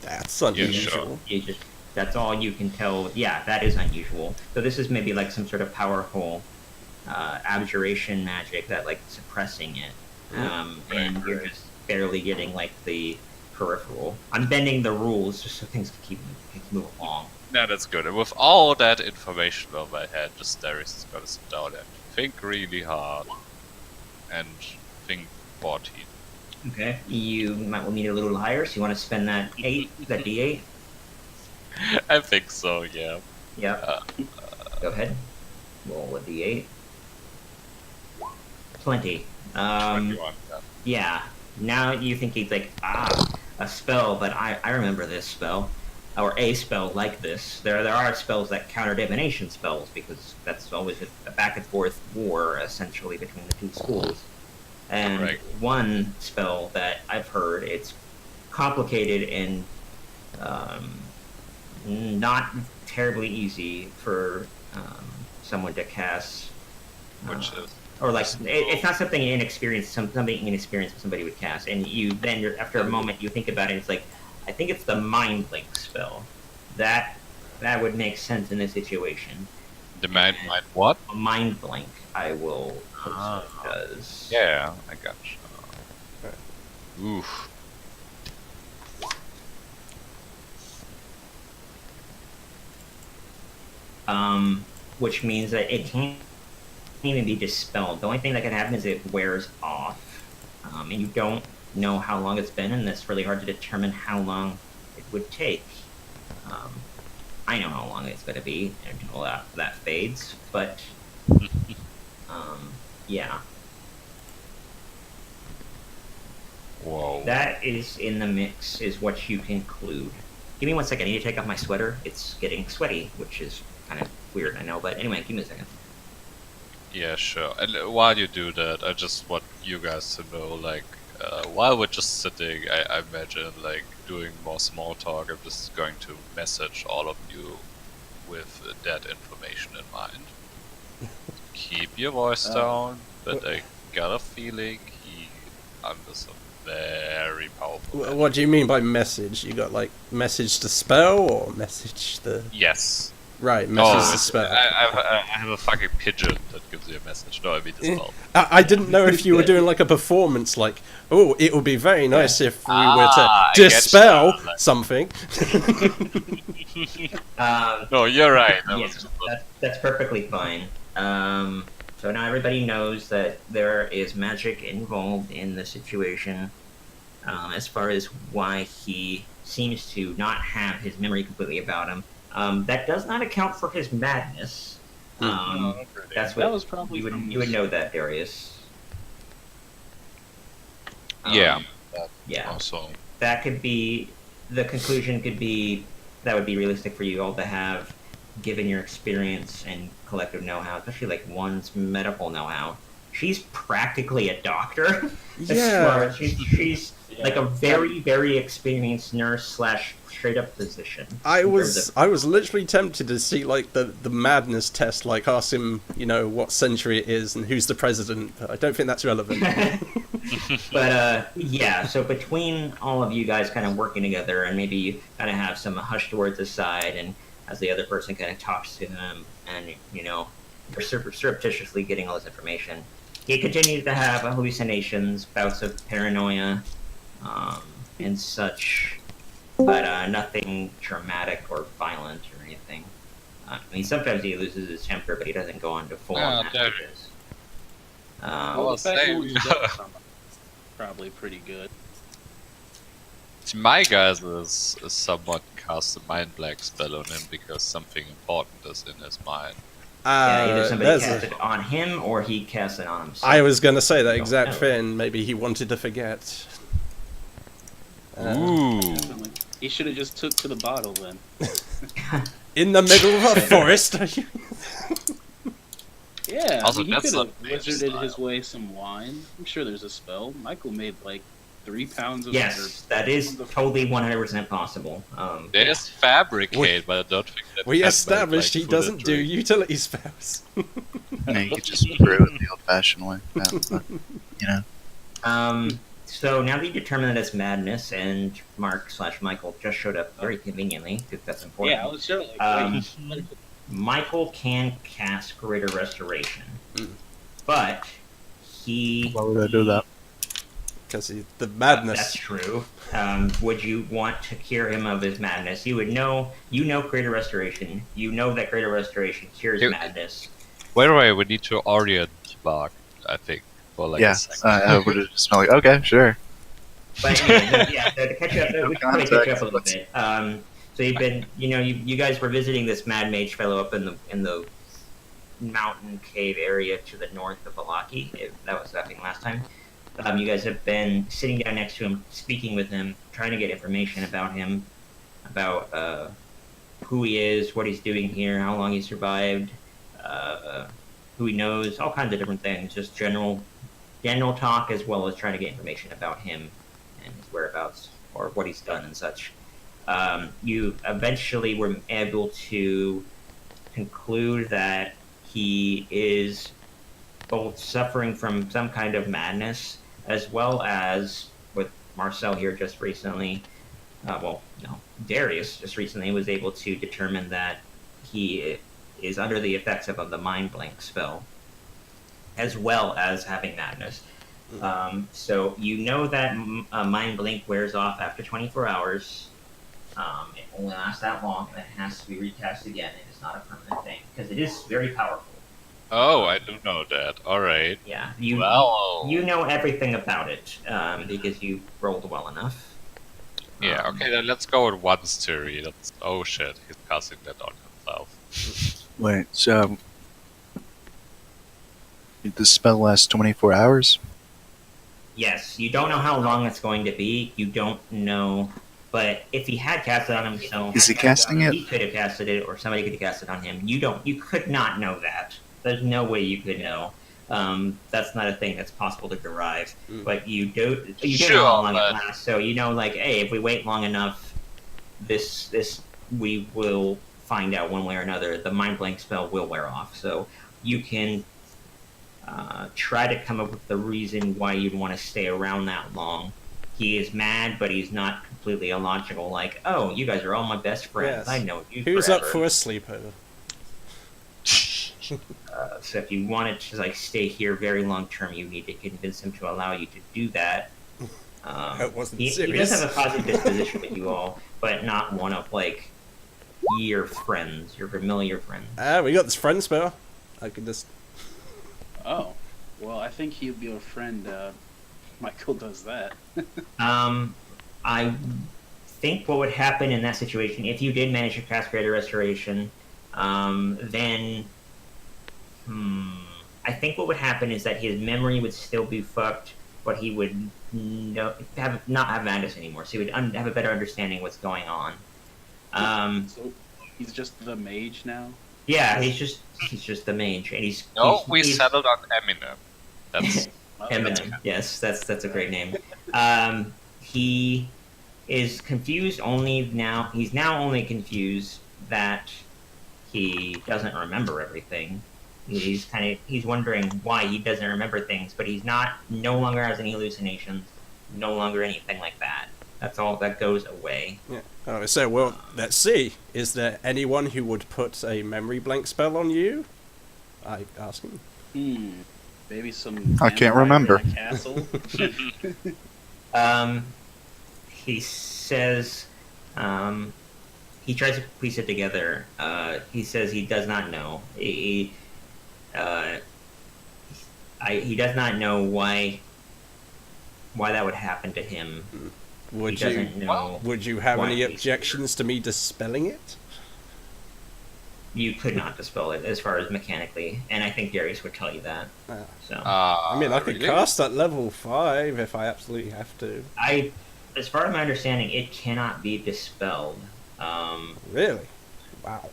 that's Yeah, unusual. sure. That's all you can tell. Yeah, that is unusual. So this is maybe like some sort of powerful abjuration magic that like suppressing it, and you're just barely getting like the peripheral. I'm bending the rules just so things can move along. No, that's good. And with all that information on my head, just Darius is gonna sit down and think really hard and think 14. Okay. You will need a little higher, so you want to spend that D8. I think so, yeah. Yep. Go ahead. Roll a D8. 20. 21. Yeah. Yeah. Now you think he's like, a spell, but I remember this spell. Or a spell like this. There are spells that counter divination spells, because that's always a back and forth war, essentially, between the two schools. And Right. one spell that I've heard, it's complicated and not terribly easy for someone to cast. Which is Or like it's not something inexperienced. Something inexperienced somebody would cast, and after a moment you think about it. It's like I think it's the mind link spell. That would make sense in this situation. the mind what? A mind blank. I will post what it does. Yeah, I got you. Oof. Which means that it can't even be dispelled. The only thing that can happen is it wears off, and you don't know how long it's been, and it's really hard to determine how long it would take. I know how long it's going to be until that fades, but Yeah, Whoa. that is in the mix, is what you conclude. Give me 1 second. I need to take off my sweater. It's getting sweaty, which is kind of weird, I know. But anyway, give me a second. Yeah, sure. And while you do that, I just want you guys to know, like, while we're just sitting, I imagine, like, doing more small talk, I'm just going to message all of you with that information in mind. Keep your voice down, but I got a feeling he under some very powerful magic. What do you mean by message? You got like message to spell or message the Yes. right message to it's- spell? I have a fucking pigeon that gives you a message. No, I mean the spell. I didn't know if you were doing like a performance, like, oh, it would be very nice if we were I to get dispel you, like- something. No, you're right. That Yeah, was just that's perfectly fine. So now everybody knows that there is magic involved in the situation. As far as why he seems to not have his memory completely about him, that does not account for his madness. That's what That was probably you would know that, Darius. yeah. Yeah. Also, That could be the conclusion. Could be that would be realistic for you all to have, given your experience and collective know-how, especially like one's medical know-how. She's practically a doctor. As Yeah. far as she's like a very, very experienced nurse slash straight up physician. I in terms was literally tempted to see like the madness test, like ask him, you know, what century it is and who's the president. But I don't think that's relevant. But yeah, so between all of you guys kind of working together, and maybe you kind of have some hushed words aside, and as the other person kind of talks to him, and you know, you're surreptitiously getting all this information, he continues to have hallucinations, bouts of paranoia, and such, but nothing traumatic or violent or anything. I mean, sometimes he loses his temper, but he doesn't go on to full-on Ah, there- messages. Well, the fact that same. he's dead somehow is probably pretty good. my guys is somewhat cast a mind blank spell on him because something important is in his mind. Yeah, either somebody there's cast it on him or he cast it on himself. I was gonna say that Don't exact know. thing. Maybe he wanted to forget. Ooh. Definitely. He should have just took to the bottle then. In the middle of a forest. Yeah, Also, I mean, he that's could have not mage wizarded his style. way some wine. I'm sure there's a spell. Michael made like 3 pounds of Yes, that is totally 100% possible. There is fabricate, but I don't think that. We that's established like he food doesn't and do drink. utility spells. Yeah, you could just brew it the old-fashioned way. You know, So now that you determine that it's madness, and Mark / Michael just showed up very conveniently, because that's important. Yeah, I was sure. Like, Um, Michael can cast Greater Restoration, but he. why would I do that? Because the That's madness. true. Would you want to cure him of his madness? You would know. You know Greater Restoration. You know that Greater Restoration cures You- madness. Wait, wait, we need to Orient Bark, I think, for like Yeah, a second. I would have just been like, okay, sure. But yeah, so to catch you up, No we can probably catch you up a little context. bit. So you've been, you guys were visiting this mad mage fellow up in the mountain cave area to the north of Valaki. That was happening last time. You guys have been sitting down next to him, speaking with him, trying to get information about him, about who he is, what he's doing here, how long he survived, who he knows, all kinds of different things. Just general talk, as well as trying to get information about him and his whereabouts or what he's done and such. You eventually were able to conclude that he is both suffering from some kind of madness, as well as with Marcel here just recently. Darius just recently was able to determine that he is under the effects of the mind blank spell, as well as having madness. So you know that mind blink wears off after 24 hours. It only lasts that long, and it has to be recast again. It is not a permanent thing because it is very powerful. Oh, I do know that. Alright. Yeah, Well. you know everything about it because you rolled well enough. Yeah, okay, then let's go with one's theory. That's. Oh shit, he's casting that on himself. Wait, so The spell lasts 24 hours. Yes, you don't know how long it's going to be. You don't know, but if he had cast it on himself, Is he casting it? he could have casted it, or somebody could have cast it on him. You don't. You could not know that. There's no way you could know. That's not a thing that's possible to derive. But you do. You do know how long it lasts. So you know, like, hey, if we wait long enough, this we will find out one way or another. The mind blank spell will wear off. So you can try to come up with the reason why you'd want to stay around that long. He is mad, but he's not completely illogical. Like, oh, you guys are all my best friends. Yes. I know you. Who's forever. up for a sleepover? So if you wanted to like stay here very long term, you need to convince him to allow you to do that. That wasn't he serious. does have a positive disposition with you all, but not one of like your friends, your familiar friends. We got this friend spell. I could just. Oh, well, I think he'll be a friend. Michael does that. I think what would happen in that situation, if you did manage to cast Greater Restoration, then I think what would happen is that his memory would still be fucked, but he would not have madness anymore, so he would have a better understanding of what's going on. So he's just the mage now? Yeah, he's just the mage, and he's we settled on Eminem. That's Eminem. Yes, that's a great name. He is confused only now. He's now only confused that he doesn't remember everything. He's wondering why he doesn't remember things, but he's no longer has any hallucinations, no longer anything like that. That's all that goes away. Yeah. Oh, so well, let's see. Is there anyone who would put a memory blank spell on you? I ask him. Maybe some. I can't vampire remember. in a castle. He says, he tries to piece it together. He says he does not know. He does not know why that would happen to him. Would He doesn't know. Would you have why any he's objections to me dispelling it? You could not dispel it as far as mechanically, and I think Darius would tell you that. So I mean, I could really? cast at level 5 if I absolutely have to. as far as my understanding, it cannot be dispelled. Really? Wow.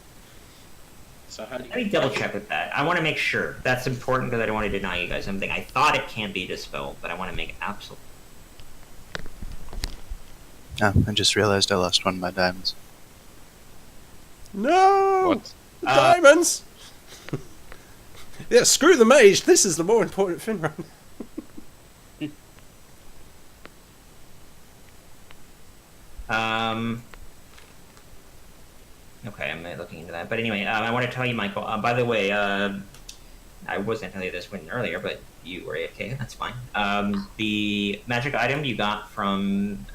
So how do Let me you? double check with that. I want to make sure. That's important because I don't want to deny you guys something. I thought it can be dispelled, but I want to make absolute. Oh, I just realized I lost one of my diamonds. No! What? The diamonds! Yeah, screw the mage. This is the more important thing right now. Okay, I'm looking into that. But anyway, I want to tell you, Michael. By the way, I was going to tell you this one earlier, but you were AFK. That's fine. The magic item you got from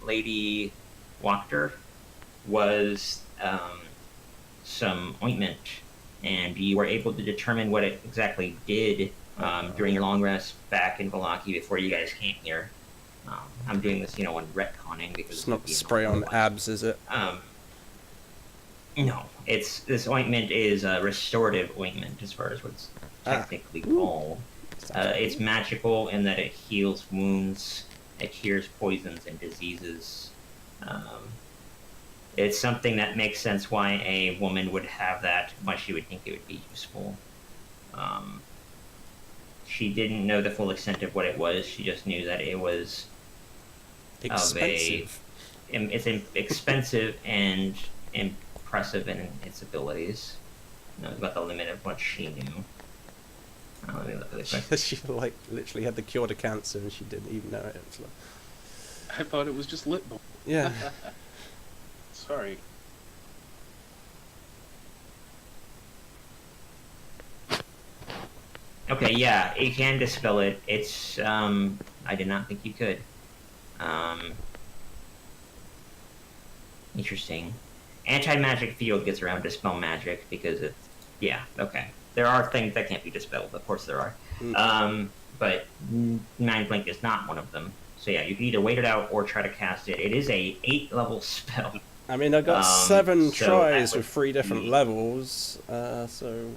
Lady Wachter was some ointment, and you were able to determine what it exactly did during your long rest back in Vallaki before you guys came here. I'm doing this, on retconning because It's not spray on abs, is it? No, this ointment is a restorative ointment as far as what's technically called. It's magical in that it heals wounds, it cures poisons and diseases. It's something that makes sense why a woman would have that, why she would think it would be useful. She didn't know the full extent of what it was, she just knew that it was Expensive. it's expensive and impressive in its abilities. About the limit of what she knew. Let me look at this. She literally had the cure to cancer and she didn't even know it. It was like, I thought it was just lip balm. yeah. Sorry. Okay, yeah, you can dispel it. It's I did not think you could. Interesting. Anti-magic field gets around dispel magic because it's okay. There are things that can't be dispelled, of course there are. But Mind Blink is not one of them. So yeah, you can either wait it out or try to cast it. It is a 8-level spell. I mean, I got 7 so that would tries with 3 different be- levels, so...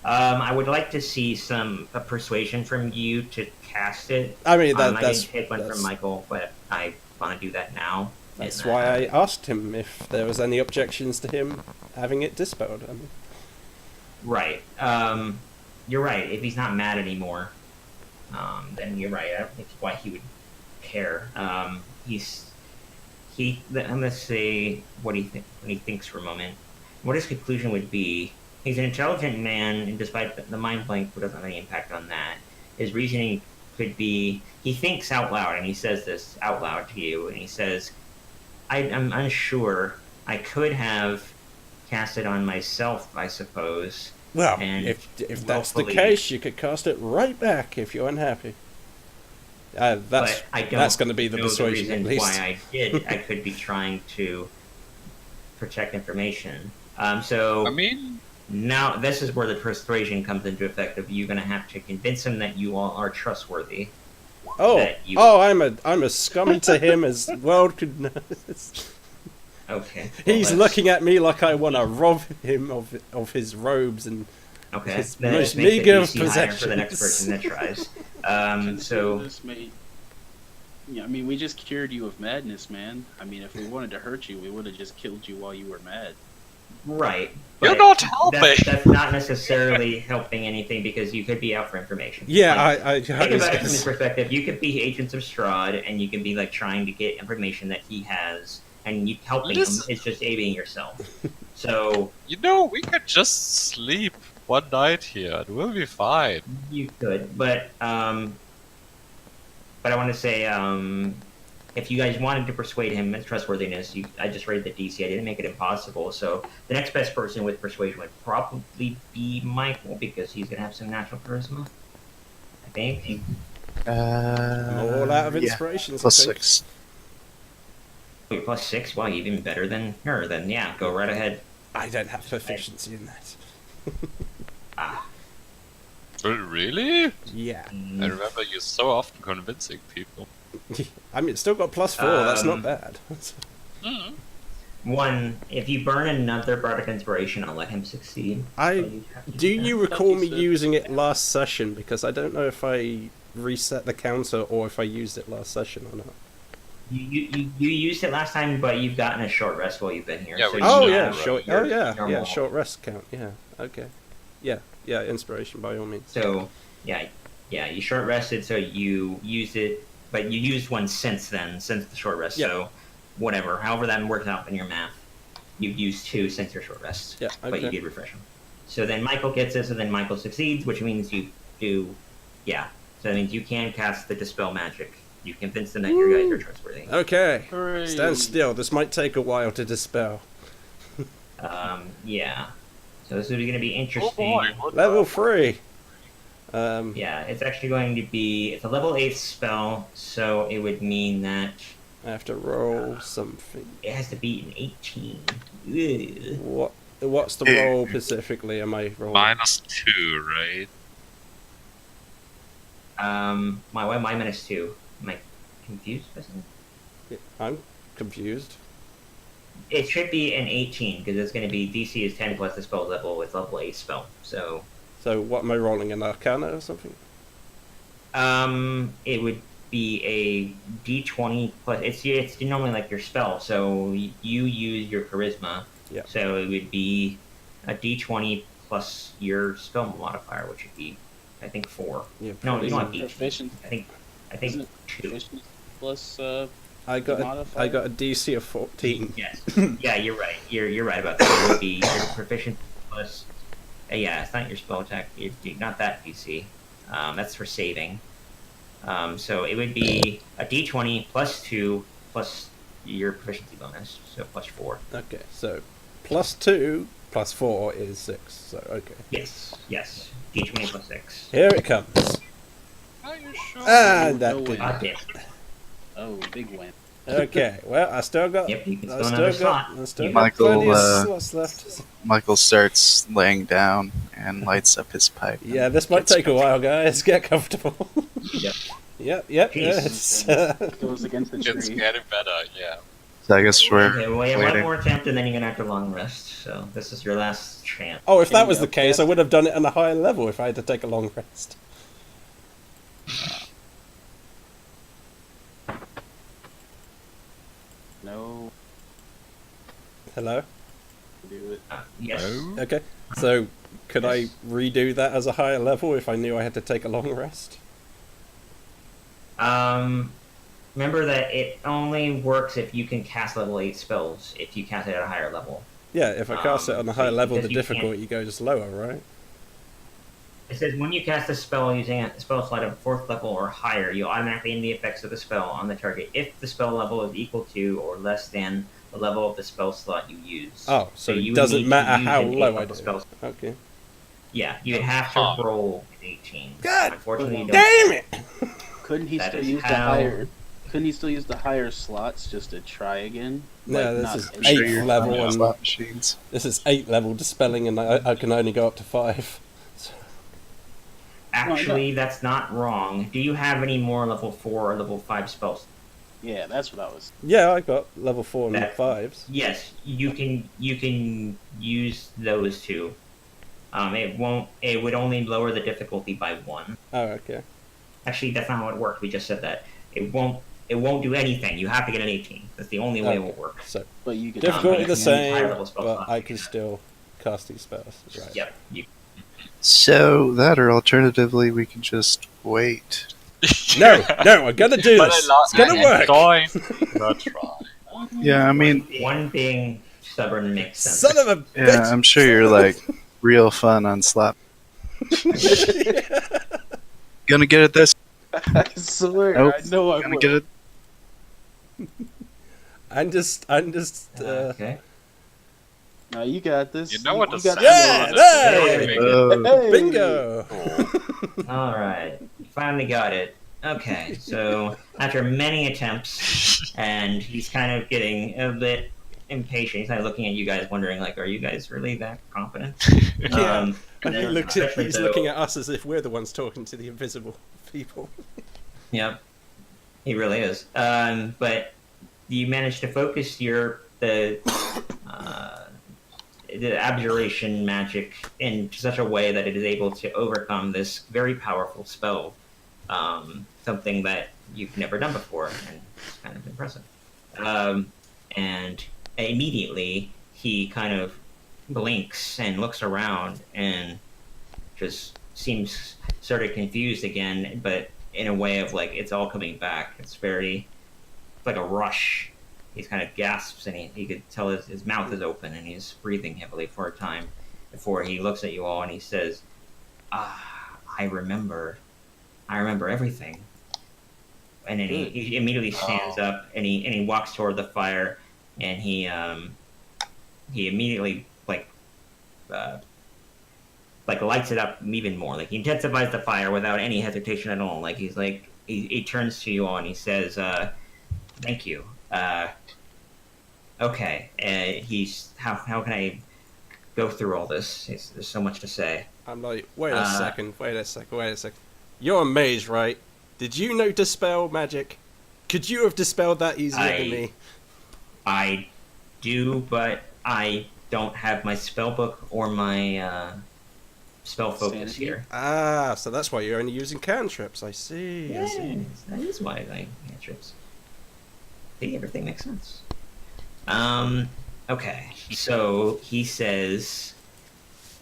I would like to see a persuasion from you to cast it. I mean, I that's didn't take one from Michael, but I want to do that now. that's And, why I asked him if there was any objections to him having it dispelled. I mean, Right. You're right. If he's not mad anymore, then you're right. I don't think why he would care. I'm gonna say what he thinks for a moment. What his conclusion would be: he's an intelligent man, and despite the mind blank doesn't have any impact on that. His reasoning could be he thinks out loud, and he says this out loud to you, and he says, "I'm unsure. I could have cast it on myself, I suppose." well, And if that's the willfully- case, you could cast it right back if you're unhappy. That's But I don't that's going to be the know persuasion, at reason least. why I did. I could be trying to protect information. So I mean, now this is where the persuasion comes into effect. Of you going to have to convince him that you all are trustworthy. Oh, that you- I'm as scummy to him as world could know. Okay. well, He's that's- looking at me like I want to rob him of his robes and Okay. his Then most it makes the meager of DC higher for the next possessions. person that tries. Consider So this, mate. Yeah, I mean, we just cured you of madness, man. I mean, if we wanted to hurt you, we would have just killed you while you were mad. right. You're but not helping. That's not necessarily helping anything because you could be out for information. Yeah, Like, I think was about it gonna from this say- perspective. You could be agents of Strahd, and you can be like trying to get information that he has, and you helping Listen. him is just aiding yourself. So you know, we could just sleep one night here and we'll be fine. you could, but I want to say, if you guys wanted to persuade him in trustworthiness, I just rated the DC. I didn't make it impossible. So the next best person with persuasion would probably be Michael because he's gonna have some natural charisma. I think. I'm all out of yeah. inspirations. Plus I think. 6. You're +6. Wow, you're even better than her. Then yeah, go right ahead. I don't have proficiency in that. Ah. Really? Yeah. I remember you so often convincing people. I mean, it's still got +4. That's not Um, bad. Mm. One, if you burn another bardic inspiration, I'll let him succeed. So I you have to do that. you recall me you said- using it last session? Because I don't know if I reset the counter or if I used it last session or not. You used it last time, but you've gotten a short rest while you've been here. Yeah, so we- you Oh know yeah, right. short. your Oh yeah, normal. yeah. Short rest count. Yeah. Okay. Yeah. Yeah. Inspiration by all means. So yeah, you short rested, so you used it, but you used one since then, since the short rest. Yeah. So whatever, however that works out in your math, you've used 2 since your short rest. Yeah. But you Okay. did refresh them. So then Michael gets it, so then Michael succeeds, which means you do, yeah. So that means you can cast the Dispel Magic. You convince them that your guys are trustworthy. Okay. Hooray! Stand still. This might take a while to dispel. Yeah. So this is going to be Oh interesting. boy, what Level the- 3. Yeah, it's actually going to be, it's a level 8 spell, so it would mean that I have to roll something. it has to be an 18. Ugh. What's the roll specifically? Am I rolling? -2, right? My -2. Am I confused by something? I'm confused. It should be an 18 because it's going to be DC is 10 plus the spell level. It's level 8 spell. So, So what am I rolling? An Arcana or something? it would be a D20 plus. It's normally like your spell. So you use your charisma. Yeah. So it would be a D20 plus your spell modifier, which would be, I think 4. Yeah. No, you Isn't don't have D20. proficient- I think Isn't it 2. proficient plus I got modifier? I got a DC of 14. Yes. Yeah, you're right. You're right about that. It would be your proficiency plus. Yeah, it's not your spell attack. Not that DC. That's for saving. So it would be a D20 plus 2 plus your proficiency bonus, so plus 4. Okay, so +2 plus 4 is 6. So okay, Yes. D20 plus 6. here it comes. Are you sure? And that No did. way. Ah, damn. Oh, big win. Okay, well I still got. Yep, you can I still still another got. slot. I still You- got Michael, plenty of slots left. Michael starts laying down and lights up his pipe. Yeah, this might Gets take a while, guys. Get comfortable. Yep. Yep. Jeez. It's, Goes against the It's tree. getting better, yeah. So I guess we're Okay, well, you have one waiting. more attempt, and then you're gonna have to long rest. So this is your last chance. Oh, if Can that you was the case, upcast I would have done it on a higher level if I had to take a long rest. No, Hello? do it. Yes. Oh. Okay, so could I Yes. redo that as a higher level if I knew I had to take a long rest? Remember that it only works if you can cast level 8 spells. If you cast it at a higher level. Yeah, if I cast it on a higher so level, the because you can't- difficulty goes lower, right? It says when you cast a spell using a spell slot of 4th level or higher, you automatically end the effects of the spell on the target if the spell level is equal to or less than the level of the spell slot you use. Oh, so you it would doesn't need to matter use how an low 8th I level do. spell. Okay. Yeah, you'd have to Huh. roll 18. God Unfortunately, you don't. damn it! Couldn't he That still is use the how- higher? Couldn't he still use the higher slots just to try again? No, this not is every- eighth Sure you're level running and- slot machines. This is 8 level dispelling, and I can only go up to 5. So, Actually, that's not wrong. Do you have any more level 4 or level 5 spells? Yeah, that's what I was. yeah, I got level 4 and That- 5s. Yes, you can use those two. It would only lower the difficulty by 1. Oh, okay. Actually, that's not how it works. We just said that. It won't do anything. You have to get an 18. That's the only way it will work. So, But you could. difficulty you the can use same, higher level spell but slots I if can you still cast these spells. Right. Yep. You, So that, or alternatively, we can just wait. No, I'm gonna do But this. I It's gonna work. Going to try. Yeah, I mean, one being stubborn makes sense. Son of a yeah, bitch! I'm sure you're like real fun on slot. Gonna get it this. I swear, Nope. I know I Gonna would. get it. I'm just. Okay. No, you got this. You know what to got say. Yeah, there there! we go. Hey! Bingo! All right. Finally got it. Okay. So after many attempts, and he's kind of getting a bit impatient. He's kind of looking at you guys, wondering, like, are you guys really that confident? Yeah. And he then looks at, especially he's though- looking at us as if we're the ones talking to the invisible people. Yep, he really is. But you managed to focus the abjuration magic in such a way that it is able to overcome this very powerful spell. Something that you've never done before, and it's kind of impressive. And immediately he kind of blinks and looks around and just seems sort of confused again, but in a way of like it's all coming back. It's like a rush. He's kind of gasps and he could tell his mouth is open and he's breathing heavily for a time before he looks at you all and he says, I remember everything. And then he immediately stands up and he walks toward the fire and he immediately like lights it up even more. Like he intensifies the fire without any hesitation at all. Like he turns to you all and he says, "Thank you. Okay." He's how can I go through all this? There's so much to say. I'm like, wait a second. You're a mage, right? Did you know dispel magic? Could you have dispelled that easier than me? I do, but I don't have my spell book or my spell focus Sanity? here. Ah, so that's why you're only using cantrips. I see. I see. Yes, that is why I like cantrips. See, everything makes sense. Okay, so he says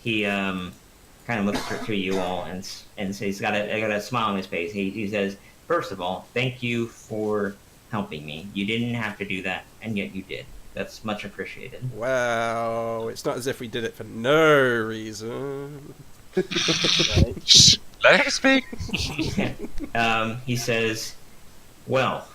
he kind of looks to you all and says he's got a smile on his face. He says, first of all, thank you for helping me. You didn't have to do that, and yet you did. That's much appreciated. Wow, it's not as if we did it for no reason. Right? Let him speak. He says, well,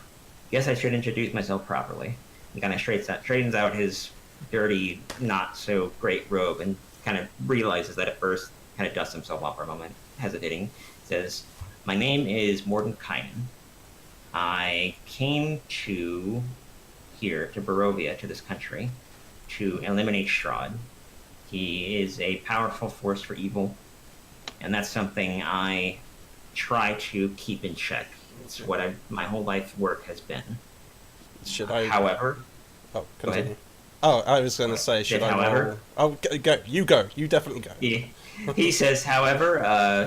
guess I should introduce myself properly. He kind of straightens out his dirty, not so great robe and kind of realizes that at first, kind of dusts himself off for a moment, hesitating. Says, my name is Morton Kynan. I came to Barovia, to this country, to eliminate Strahd. He is a powerful force for evil, and that's something I try to keep in check. It's what my whole life work has been. Should I? However, Oh, Go ahead. continue. Oh, I was going to say, should I however? roll? Oh, go. You go. You definitely go. He says, however,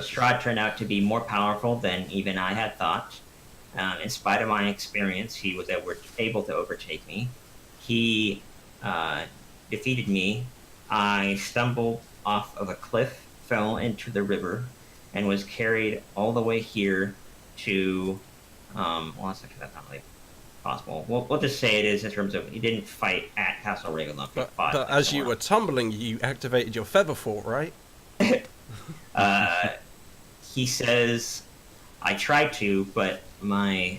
Strahd turned out to be more powerful than even I had thought. In spite of my experience, he was able to overtake me. He defeated me. I stumbled off of a cliff, fell into the river, and was carried all the way here to. Well, that's not really possible. We'll just say it is in terms of he didn't fight at Castle Ravenloft. But as you were tumbling, you activated your feather fort, right? He says, I tried to, but my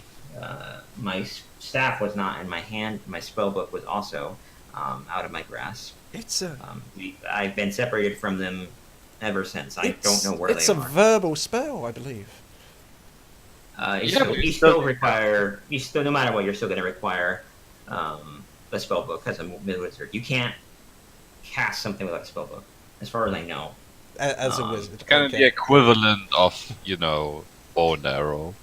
staff was not in my hand. My spellbook was also out of my grasp. It's a. I've been separated from them ever since. I don't know where they are. It's a verbal spell, I believe. You still require. No matter what, you're still going to require a spellbook as a wizard. You can't cast something without a spellbook, as far as I know. As a wizard. Kind of the equivalent of, you know, bow and arrow.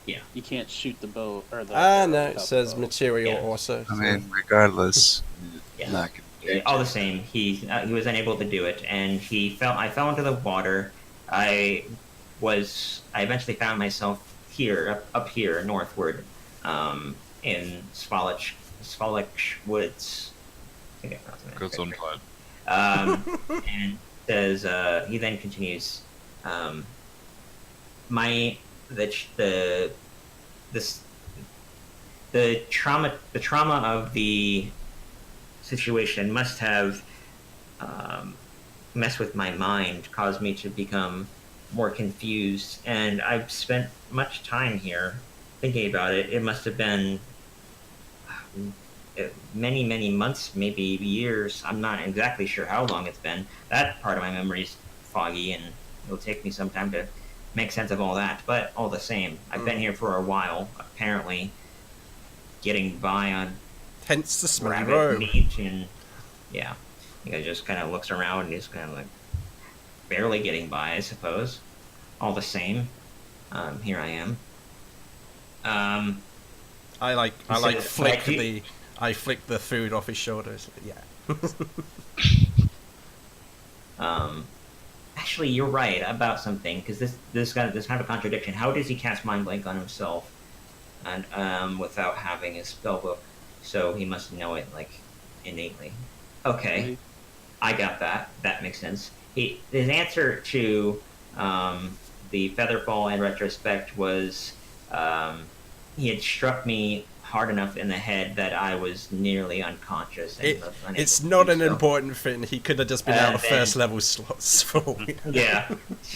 Yeah. You can't shoot the bow or the. No, it says material Yeah. also. I mean, regardless, Yeah. not gonna All the same, he was unable to do it, and I fell into the water. I eventually found myself here, up here, northward, in Svalich Woods. I think I pronounced it Good correctly. point. And says he then continues, the trauma of the situation must have messed with my mind, caused me to become more confused, and I've spent much time here thinking about it. It must have been many months, maybe years. I'm not exactly sure how long it's been. That part of my memory is foggy, and it'll take me some time to make sense of all that. But all the same, I've been here for a while, apparently getting by on Hence the smelly rabbit robe. meat, and yeah, I think I just kind of looks around and he's kind of like barely getting by, I suppose. All the same, here I am. I says, flick like, I flick the food off his shoulders. Yeah. Actually, you're right about something, because this kind of a contradiction. How does he cast Mind Blank on himself, and without having his spellbook? So he must know it like innately. Okay, I got that. That makes sense. His answer to the Featherfall in retrospect was he had struck me hard enough in the head that I was nearly unconscious. And was unable It's to not do an so. important thing. He could have just been out of then- first level slots for all we know. Yeah,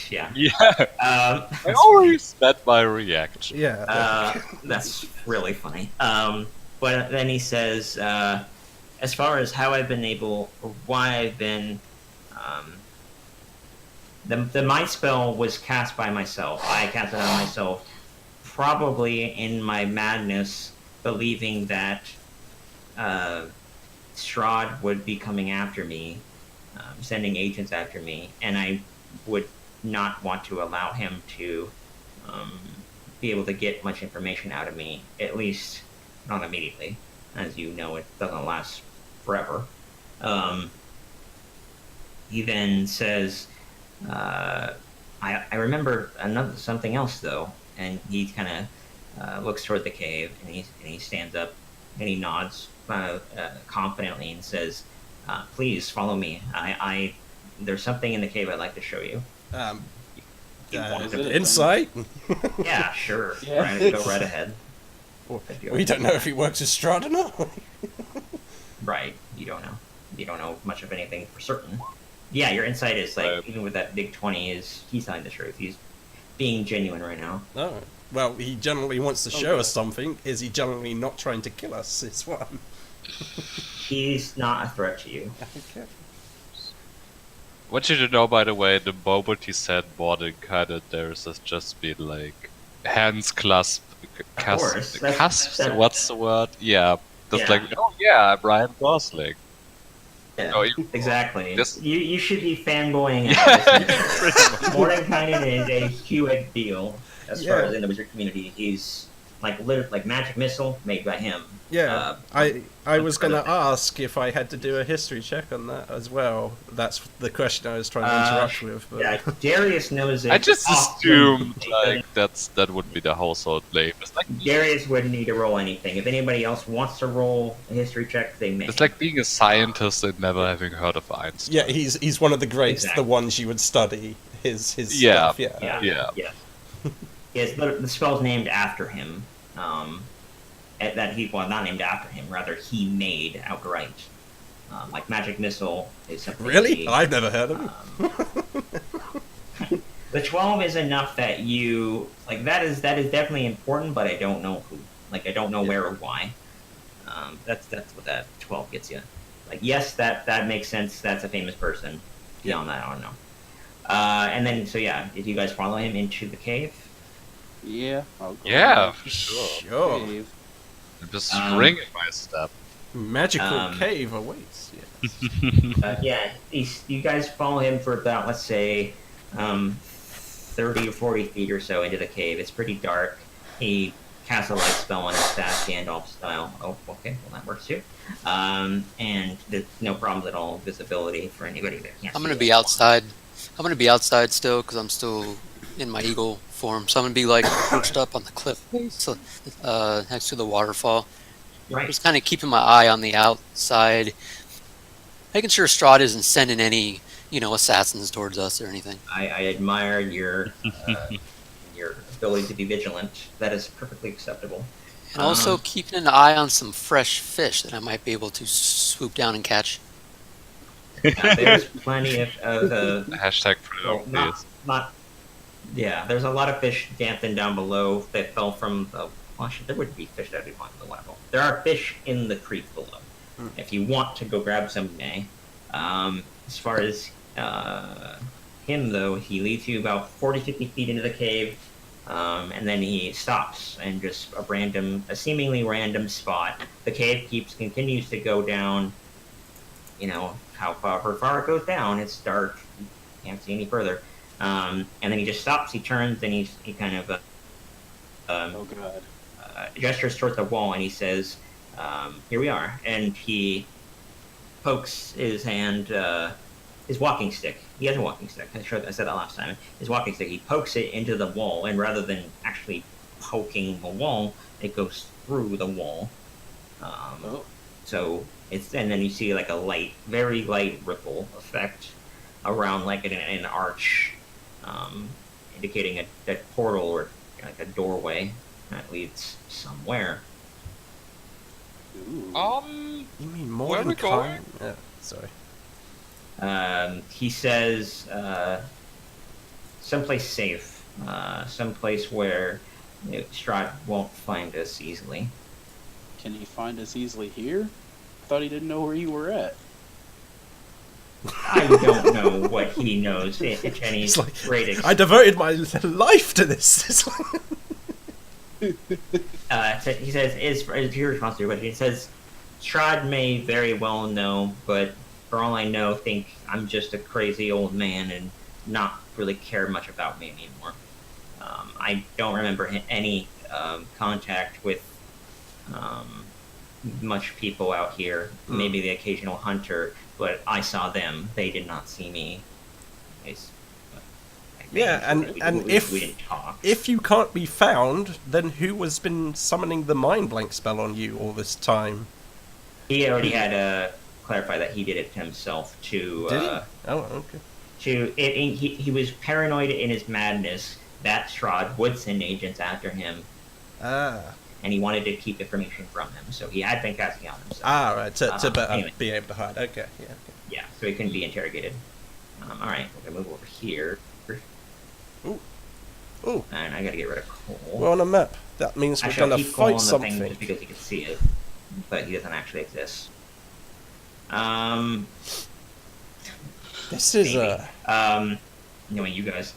yeah. Yeah, Um, I always met my reaction. Yeah. That's really funny. But then he says, as far as how I've been able, or why I've been, the mind spell was cast by myself. I cast it on myself, probably in my madness, believing that Strahd would be coming after me, sending agents after me, and I would not want to allow him to be able to get much information out of me, at least not immediately. As you know, it doesn't last forever. He then says, I remember something else though, and he kind of looks toward the cave, and he stands up and he nods confidently and says, "Please follow me. There's something in the cave I'd like to show you." You want is to- it- Insight. Yeah, sure. Yeah. Right, go right ahead. We don't know if he works as Strahd or not. Right. You don't know. You don't know much of anything for certain. Yeah, your insight is like, Right. even with that big 20, he's telling the truth. He's being genuine right now. No. Well, he generally wants to show Okay. us something. Is he generally not trying to kill us? It's one. He's not a threat to you. Okay. Want you to know, by the way, the moment he said morning, kind of there's just been like hands clasped, course. That's- cusps. that- What's the word? Yeah, just Yeah. like, oh yeah, I'm Ryan Gosling. Yeah, No, you- exactly. Just- You should be fanboying Yeah, out. pretty much. Mordenkainen is a huge deal as far Yeah. as in the wizard community. He's like magic missile made by him. Yeah, I was going to ask if I had to do a history check on that as well. That's the question I was trying to interrupt with. But... Yeah, Darius knows it. I just often. assumed like that would be the household name. It's like Darius wouldn't need to roll anything. If anybody else wants to roll a history check, they may. it's like being a scientist and never having heard of Einstein. Yeah, he's one of the greats, Exactly. the ones you would study. His Yeah. stuff. Yeah. Yeah. Yes, the spell's named after him. That he well, not named after him. Rather, he made outright. Like magic missile is something. Really? I've never heard of him. The 12 is enough that you like. That is definitely important, but I don't know who. Like, I don't know where or why. That's what that 12 gets you. Like, yes, that makes sense. That's a famous person. Beyond that, I don't know. And then, so yeah, did you guys follow him into the cave? Yeah. I'll go Yeah, with for sure. Sure. Dave. I'm just ringing my step. Magical cave awaits. Yeah. Yeah, you guys follow him for about, let's say, 30 or 40 feet or so into the cave. It's pretty dark. He casts a light spell on his staff, Gandalf style. Oh, okay, well that works too. And there's no problems at all, visibility for anybody that can't. I'm see gonna it. be outside. I'm gonna be outside still because I'm still in my eagle form. So I'm gonna be like perched up on the cliff face, next to the waterfall. Right. Just kind of keeping my eye on the outside, making sure Strahd isn't sending any, assassins towards us or anything. I admire your ability to be vigilant. That is perfectly acceptable. And also keeping an eye on some fresh fish that I might be able to swoop down and catch. There's plenty of Hashtag put it on, please. yeah. There's a lot of fish dancing down below that fell from the. Well, actually, there would be fish that would be on the level. There are fish in the creek below. If you want to go grab some, you may. As far as him, though, he leads you about 40-50 feet into the cave, and then he stops and just a seemingly random spot. The cave continues to go down. However far it goes down, it's dark. You can't see any further. And then he just stops. He turns and he kind of Oh god. gestures towards the wall and he says, "Here we are." And he pokes his hand, his walking stick. He has a walking stick. I said that last time. His walking stick. He pokes it into the wall, and rather than actually poking the wall, it goes through the wall. So and then you see like a very light ripple effect around like an arch, indicating a portal or like a doorway that leads somewhere. Ooh. You mean more Where are than we going? kind? Yeah, sorry. He says, someplace safe, someplace where Strahd won't find us easily. Can he find us easily here? I thought he didn't know where you were at. I don't know what he knows. It's any It's like, great I devoted my life to this. It's like- he says, is your response to your question, he says, Strahd may very well know, but for all I know, think I'm just a crazy old man and not really care much about me anymore. I don't remember any contact with much people out here. Maybe the occasional hunter, but I saw them. They did not see me. Yeah, and we didn't talk. if you can't be found, then who has been summoning the mind blank spell on you all this time? He already had clarified that he did it himself to. Did he? Oh, okay. He was paranoid in his madness that Strahd would send agents after him, Ah, and he wanted to keep information from them. So he had been casting out himself. right. To better anyway. be able to hide. Okay, yeah. Okay. Yeah, so he couldn't be interrogated. All right, we're gonna move over here. Ooh, And I gotta get rid of Cole. we're on a map. That means we're Actually, I'll gonna keep Cole on fight the thing something. just because you can see it, but he doesn't actually exist. This is Anyway, you guys.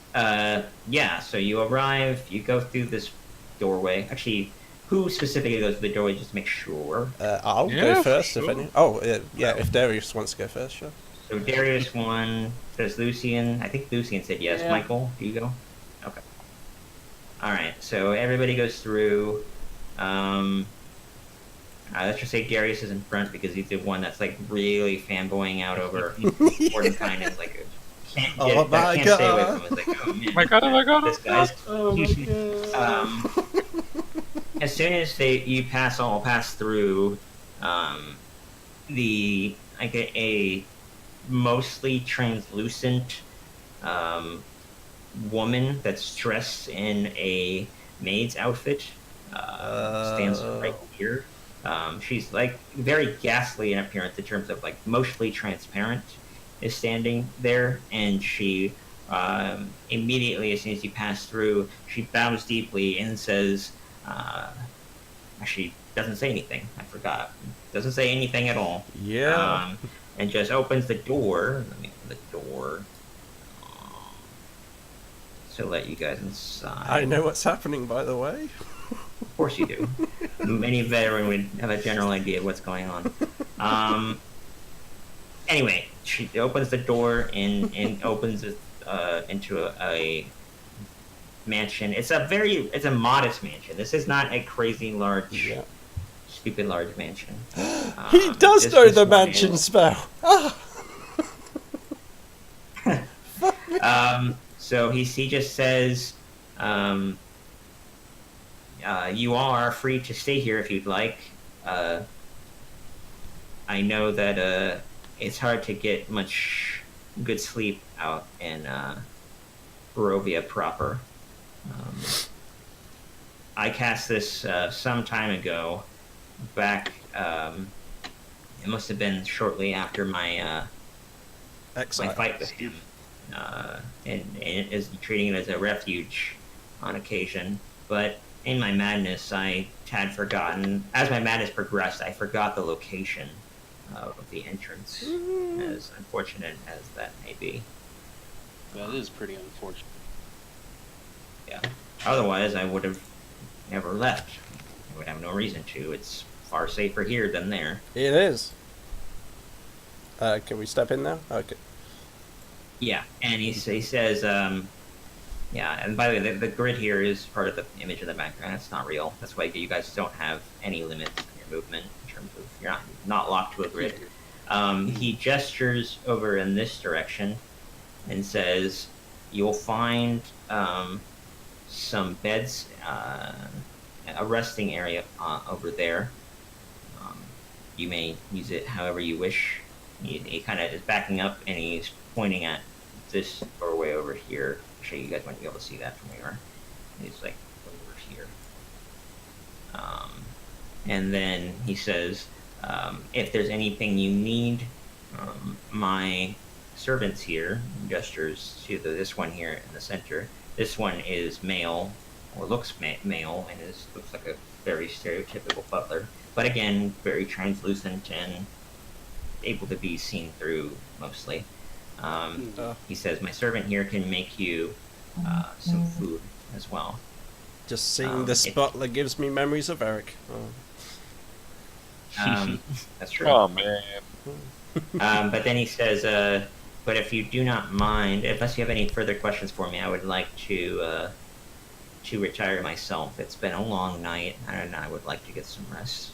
Yeah. So you arrive. You go through this doorway. Actually, who specifically goes to the doorway? Just to make sure. I'll Yeah, go first if sure. any. Oh, yeah. If Darius wants to go first, sure. So Darius won. There's Lucian. I think Lucian said yes. Yeah. Michael, do you go? Okay. All right. So everybody goes through. Let's just say Darius is in front because he's the one that's like really fanboying out over Mordecai and like can't get, Oh that my can't stay away God. from him. It's like, oh man, Oh my god, oh my god. this guy's. Oh my god. As soon as you pass through, the like a mostly translucent woman that's dressed in a maid's outfit stands right here. She's like very ghastly in appearance in terms of like mostly transparent, is standing there, and she immediately as soon as you pass through, she bows deeply and says, actually doesn't say anything. I forgot. Doesn't say anything at all. Yeah. And just opens the door. Let me open the door to let you guys inside. I know what's happening, by the way. Of course you do. Any veteran would have a general idea of what's going on. Anyway, she opens the door and opens it into a mansion. It's a modest mansion. This is not a crazy large, Yeah. stupid large mansion. He does this- know this the one mansion is- spell. Ah. So he just says, you all are free to stay here if you'd like. I know that it's hard to get much good sleep out in Barovia proper. I cast this some time ago, back. It must have been shortly after my Exile. fight with him, and is treating it as a refuge on occasion. But in my madness, I had forgotten. As my madness progressed, I forgot the location of the entrance. As unfortunate as that may be. That is pretty unfortunate. Yeah. Otherwise, I would have never left. I would have no reason to. It's far safer here than there. It is. Can we step in now? Okay. Yeah, and he says, yeah, and by the way, the grid here is part of the image in the background. It's not real. That's why you guys don't have any limits on your movement in terms of you're not locked to a grid. He gestures over in this direction and says, you'll find some beds, a resting area over there. You may use it however you wish. He kind of is backing up and he's pointing at this doorway over here. Actually, you guys might be able to see that from here. He's like over here. And then he says, if there's anything you need, my servants here, gestures to this one here in the center. This one is male, or looks male, and looks like a very stereotypical butler. But again, very translucent and able to be seen through mostly. He says, my servant here can make you some food as well. Just seeing this butler gives me memories of Eric. That's true. Oh man. But then he says, but if you do not mind, unless you have any further questions for me, I would like to retire myself. It's been a long night, and I would like to get some rest.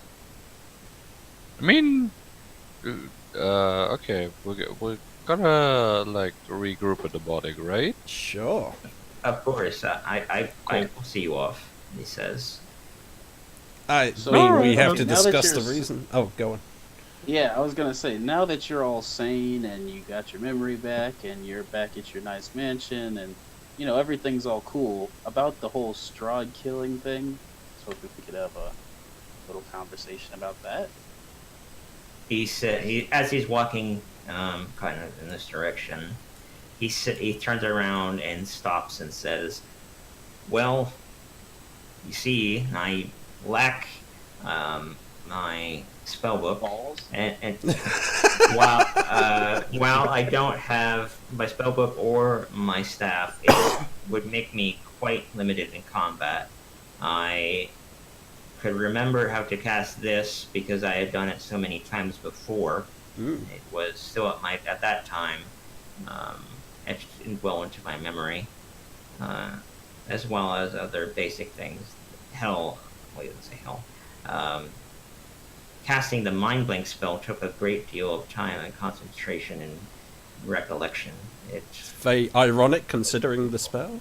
I mean, okay, we're gonna like regroup at the body, right? Sure. Of course, I will see you off, he says. I So- mean, we have to Now that discuss the you're- reason. Oh, go on. Yeah, I was gonna say, now that you're all sane and you got your memory back and you're back at your nice mansion and, you know, everything's all cool, about the whole Strahd killing thing, so if we could have a little conversation about that. He said, as he's walking kind of in this direction, he turns around and stops and says, well, you see, I lack my spellbook. Balls? And while I don't have my spellbook or my staff, it would make me quite limited in combat. I could remember how to cast this because I had done it so many times before. It was still at that time etched well into my memory, as well as other basic things. Hell, well, he doesn't say hell. Casting the Mind Blank spell took a great deal of time and concentration and recollection. It's Very ironic considering the spell.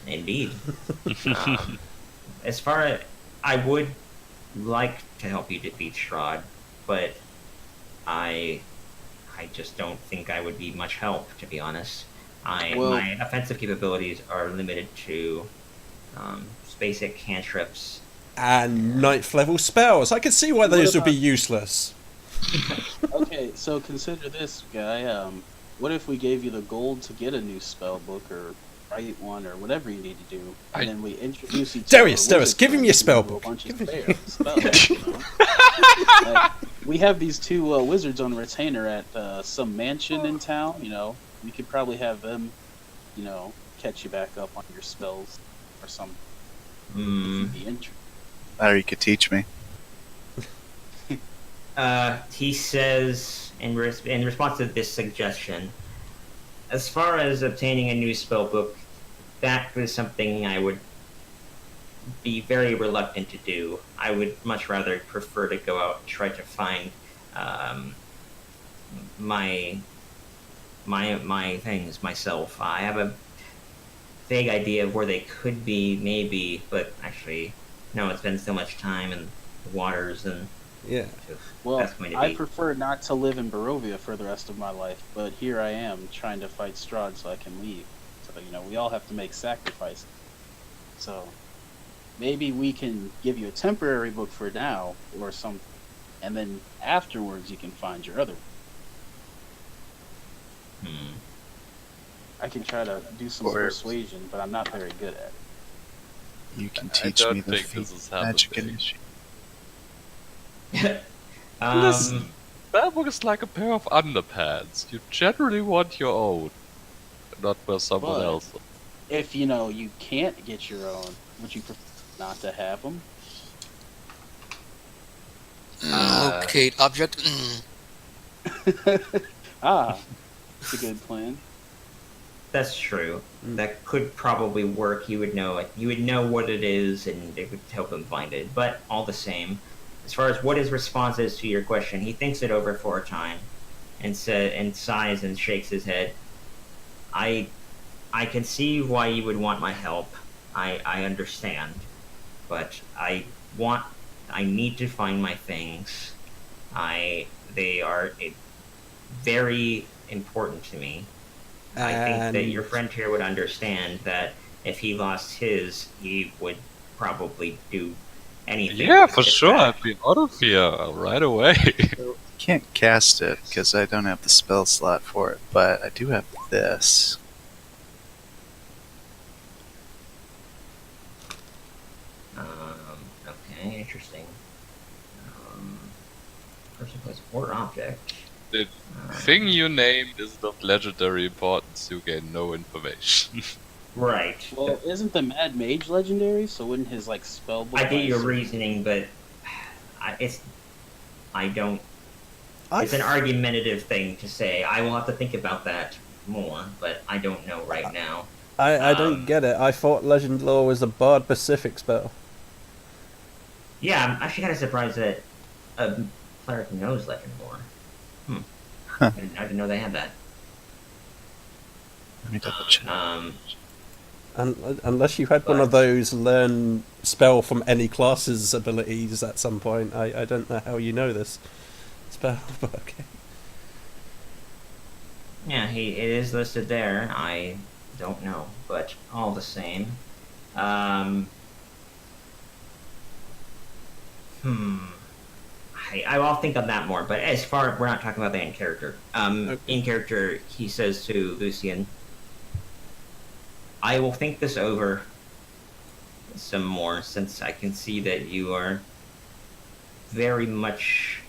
indeed. As far as I would like to help you defeat Strahd, but I just don't think I would be much help, to be honest. Well- My offensive capabilities are limited to basic cantrips. And ninth level spells. I can see why those would be useless. Okay, so consider this, guy. What if we gave you the gold to get a new spell book or write one or whatever you need to do, and then we introduce each Darius, other? Darius, give him your spell A book. bunch of spells, you know? Like, we have these two wizards on retainer at some mansion in town. You know, we could probably have them, you know, catch you back up on your spells or something. If you'd be interested. Or you could teach me. He says, in response to this suggestion, as far as obtaining a new spellbook, that was something I would be very reluctant to do. I would much rather prefer to go out and try to find my things myself. I have a vague idea of where they could be, maybe, but actually, no, it's been so much time and the waters and Yeah. Well, that's going to I be. prefer not to live in Barovia for the rest of my life, but here I am trying to fight Strahd so I can leave. So, you know, we all have to make sacrifices. So, maybe we can give you a temporary book for now, or something, and then afterwards you can find your other. Hmm. I can try to do some Or- persuasion, but I'm not very good at it. You can I teach don't me the think feat this is magic happening. initiate. Um, That book is like a pair of underpants. You generally want your own, not for someone But- else. If, you know, you can't get your own, would you prefer not to have them? Okay, object. Ah, it's a good plan. That's true. Mm. That could probably work. You would know it. You would know what it is, and it would help him find it. But all the same, as far as what his response is to your question, he thinks it over for a time, and sighs and shakes his head. I can see why you would want my help. I understand, but I need to find my things. They are very important to me. I think that your friend here would understand that if he lost his, he would probably do anything. Yeah, to for get sure. back. I'd be out of here right away. Can't cast it because I don't have the spell slot for it, but I do have this. Okay, interesting. Person, place, or object. The thing you named is of legendary importance. You gain no information. Right. Well, isn't the Mad Mage legendary? So wouldn't his like spell book? I get your like- reasoning, but I don't. I It's an argumentative thing to say. I will have to think about that more, but I don't know right now. I don't get it. I thought Legend Lore was a Bard Pacific spell. Yeah, I'm actually kind of surprised that a cleric knows Legend Lore. Huh. I didn't know they had that. Let me double check. Unless you had one of those learn spell from any class's abilities at some point, I don't know how you know this spell, but okay. Yeah, it is listed there. I don't know, but all the same. I'll think on that more. But as far we're not talking about that in character. Okay. In character, he says to Lucian, "I will think this over some more, since I can see that you are very much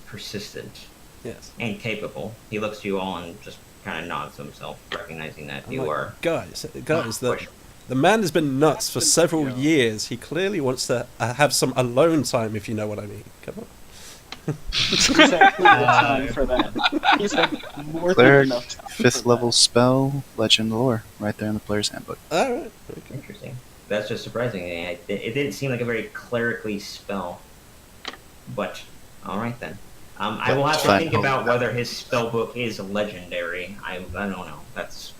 persistent Yes. and capable." He looks to you all and just kind of nods to himself, recognizing that I'm you like, are. Guys, push. the man has been nuts for several years. He clearly wants to have some alone time, if you know what I mean. Come on. Exactly the time for that. He's had more than Cleric, enough time. 5th for level spell, Legend Lore, right there in the player's handbook. All right. Okay. Interesting. That's just surprising. It didn't seem like a very clerically spell. But, alright then. I will have to Fine. think about whether his spell book is legendary. I don't know. That's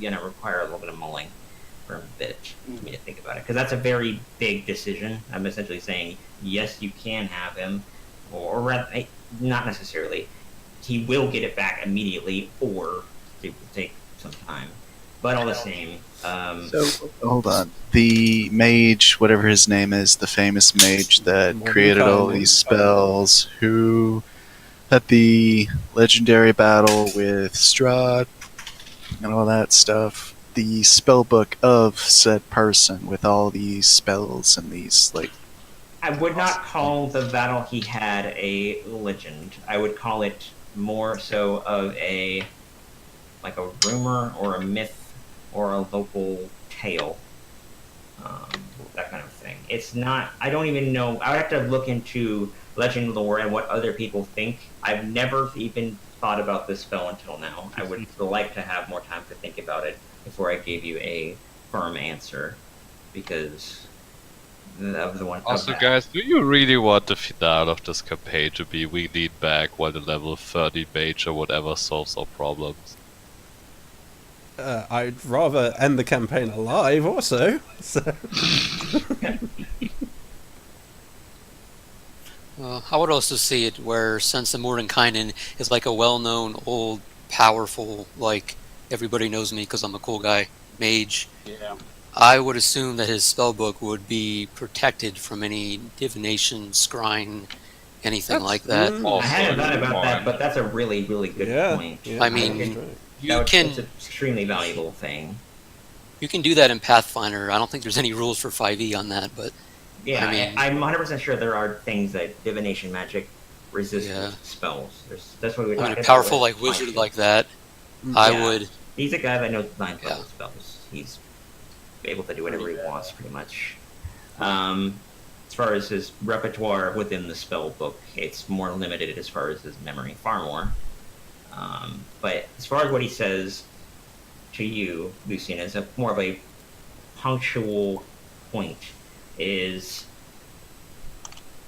gonna require a little bit of mulling for a bit for me to think about it. Because that's a very big decision. I'm essentially saying, yes, you can have him, or rather, not necessarily. He will get it back immediately, or it will take some time. But all the same, So hold on. The mage, whatever his name is, the famous mage that Mordenkainen. created all these spells, who had the legendary battle with Strahd and all that stuff. The spell book of said person with all these spells and these like. I would not call the battle he had a legend. I would call it more so of a rumor or a myth or a local tale, that kind of thing. It's not. I don't even know. I would have to look into legend lore and what other people think. I've never even thought about this spell until now. I would like to have more time to think about it before I gave you a firm answer, because of the one. Also, guys, do you really want the finale of this campaign to be we lean back while the level 30 mage or whatever solves our problems? I'd rather end the campaign alive, also. So. I would also see it where, since the Mordenkainen is like a well-known, old, powerful, like, everybody knows me because I'm a cool guy, mage, Yeah. I would assume that his spellbook would be protected from any divination, scrying, anything like that. I hadn't thought about that, but that's a really, really good point. Yeah, I mean, that's right. It's an extremely valuable thing. You can do that in Pathfinder. I don't think there's any rules for 5e on that, but Yeah, I mean- I'm 100% sure there are things that divination magic resist Yeah. with spells. That's what we were I talking mean, a about powerful with like wizard Mike. like that, I Yeah. would. He's a guy that knows 9 Yeah. level spells. He's able to do whatever he wants, pretty much. As far as his repertoire within the spell book, it's more limited as far as his memory, far more. But as far as what he says to you, Lucian, is more of a punctual point, is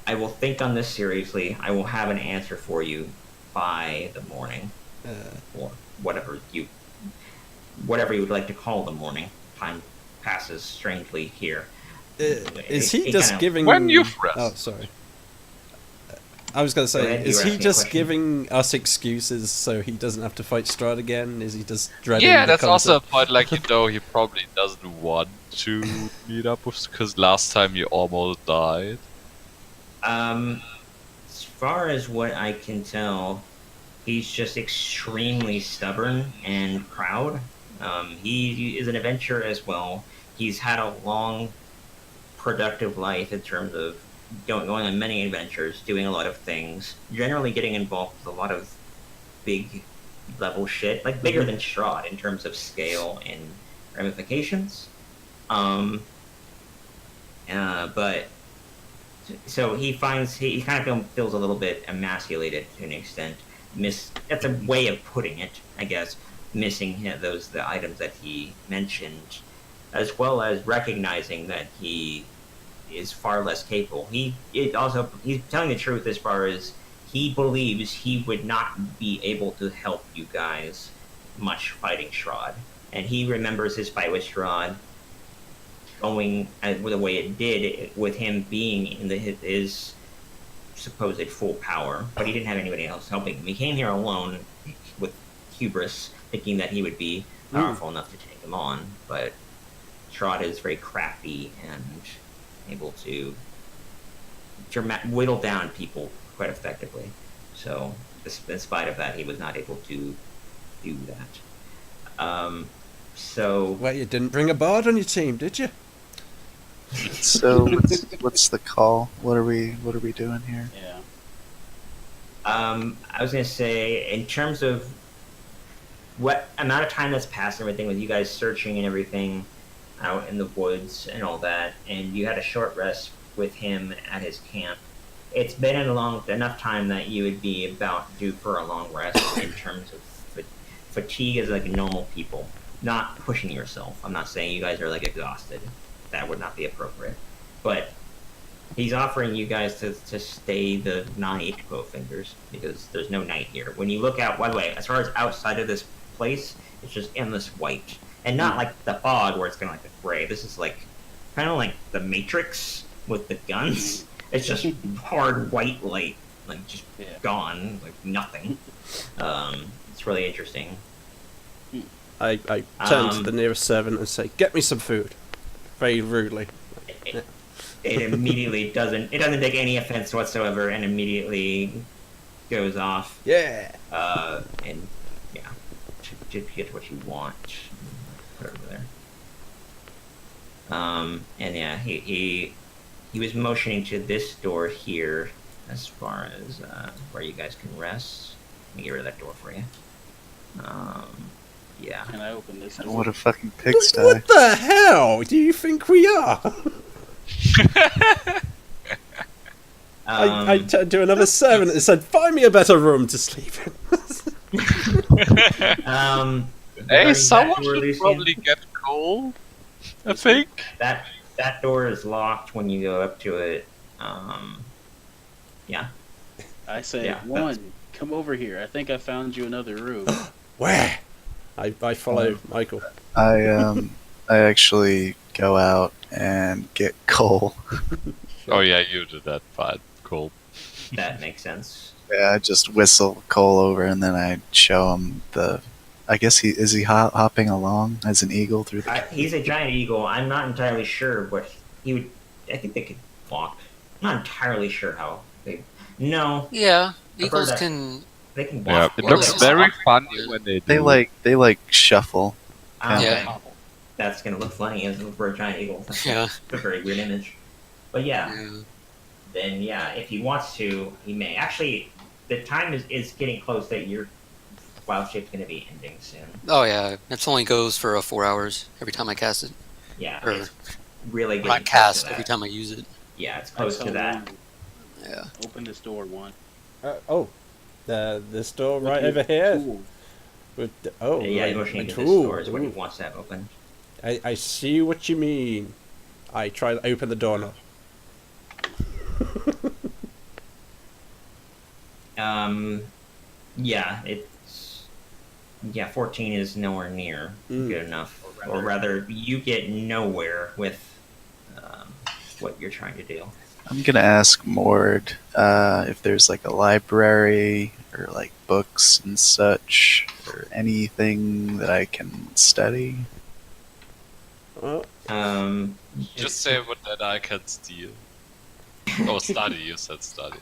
I will think on this seriously. I will have an answer for you by the morning, or whatever you would like to call the morning. Time passes strangely here. Is he It just kinda- giving? When you've rest. Oh, sorry. I was going to Go say, ahead, you is were he asking a just question. giving us excuses so he doesn't have to fight Strahd again? Is he just dreading? Yeah, the that's also a concept? point, like, he probably doesn't want to meet up with, because last time you almost died. As far as what I can tell, he's just extremely stubborn and proud. He is an adventurer as well. He's had a long, productive life in terms of going on many adventures, doing a lot of things, generally getting involved with a lot of big level shit, like bigger than Strahd in terms of scale and ramifications. But so he finds he kind of feels a little bit emasculated to an extent. That's a way of putting it, I guess. Missing the items that he mentioned, as well as recognizing that he is far less capable. He's telling the truth as far as he believes he would not be able to help you guys much fighting Strahd, and he remembers his fight with Strahd going the way it did, with him being in his supposed full power, but he didn't have anybody else helping him. He came here alone with hubris, thinking that he would be powerful enough to take him on, but Strahd is very crafty and able to whittle down people quite effectively. So, in spite of that, he was not able to do that. So, Well, you didn't bring a bard on your team, did you? So what's the call? What are we doing here? Yeah. I was gonna say, in terms of what amount of time that's passed and everything, with you guys searching and everything out in the woods and all that, and you had a short rest with him at his camp, it's been enough time that you would be about due for a long rest in terms of fatigue as like normal people, not pushing yourself. I'm not saying you guys are like exhausted, that would not be appropriate. But he's offering you guys to stay the night, Bowfingers, because there's no night here. When you look out, by the way, as far as outside of this place, it's just endless white. And not like the fog where it's kind of like a gray. This is like kind of like the Matrix with the guns. It's just hard white light, like just gone, like nothing. It's really interesting. I turn to the nearest servant and say, "Get me some food," very rudely. It immediately doesn't. It doesn't take any offense whatsoever, and immediately goes off. Yeah. And yeah, to get what you want. Put it over there. And yeah, he was motioning to this door here, as far as where you guys can rest. Let me get rid of that door for you. Yeah. Can I open this? What a fucking pigsty. What the hell do you think we are? I turned to another servant and said, "Find me a better room to sleep in." Hey, regarding someone that door, should Lucian, probably get coal. I think. that door is locked when you go up to it. Yeah. I say, Yeah, one, come over here. I think I found you another room. Where? I follow Michael. I actually go out and get coal. Oh yeah, you did that. Fine. Cool. That makes sense. Yeah, I just whistle Cole over, and then I show him the. I guess is he hopping along as an eagle through the. He's a giant eagle. I'm not entirely sure what he would. I think they could walk. I'm not entirely sure how they. No, Yeah, I've eagles heard that. can. They can Yeah, walk. it Well, looks it's very awkward. funny when they do. They like shuffle. Okay. Yeah. That's gonna look funny as for a giant eagle. That's Yeah. a very weird image. But yeah, Yeah. then yeah, if he wants to, he may. Actually, the time is getting close that your wild shape's gonna be ending soon. Oh yeah, it only goes for 4 hours every time I cast it. Yeah, Or it's really getting not close cast to that. every time I use it. Yeah, it's I close saw to that. one. Yeah. Open this door, one. This door With right your over here. tool. With Yeah, right, motioning my to this tool. door is what he Ooh. wants to have open. I see what you mean. I try to open the doorknob. Yeah, it's 14 is nowhere near good enough, or rather, you get nowhere with what you're trying to do. I'm gonna ask Mord if there's like a library or like books and such, or anything that I can study. Well, Just say what that I can steal. Oh, study. You said study.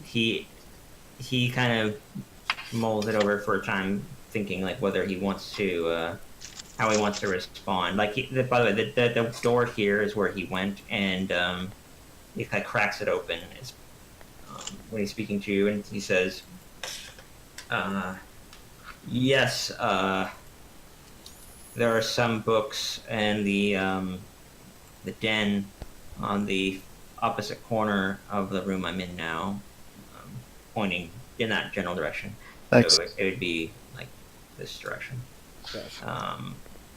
He kind of mulls it over for a time, thinking like whether he wants to, how he wants to respond. Like, by the way, the door here is where he went, and he kind of cracks it open. It's, when he's speaking to you, and he says, "Yes, there are some books in the den on the opposite corner of the room I'm in now." Pointing in that general direction. Thanks. So it would be like this direction. gosh.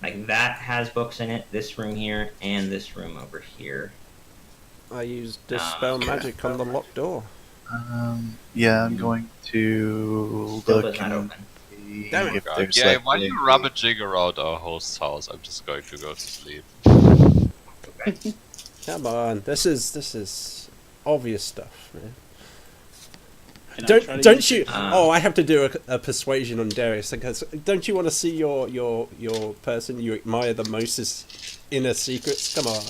Like that has books in it, this room here, and this room over here. I used dispel magic on the locked door. Yeah, I'm going to Still look does not and open. see Damn it. if there's Yeah, like while a- you rummaging around our host's house, I'm just going to go to sleep. Come on, this is obvious stuff, man. Can I try to Don't use you? it? Oh, I have to do a persuasion on Darius because don't you want to see your person you admire the most is inner secrets? Come on.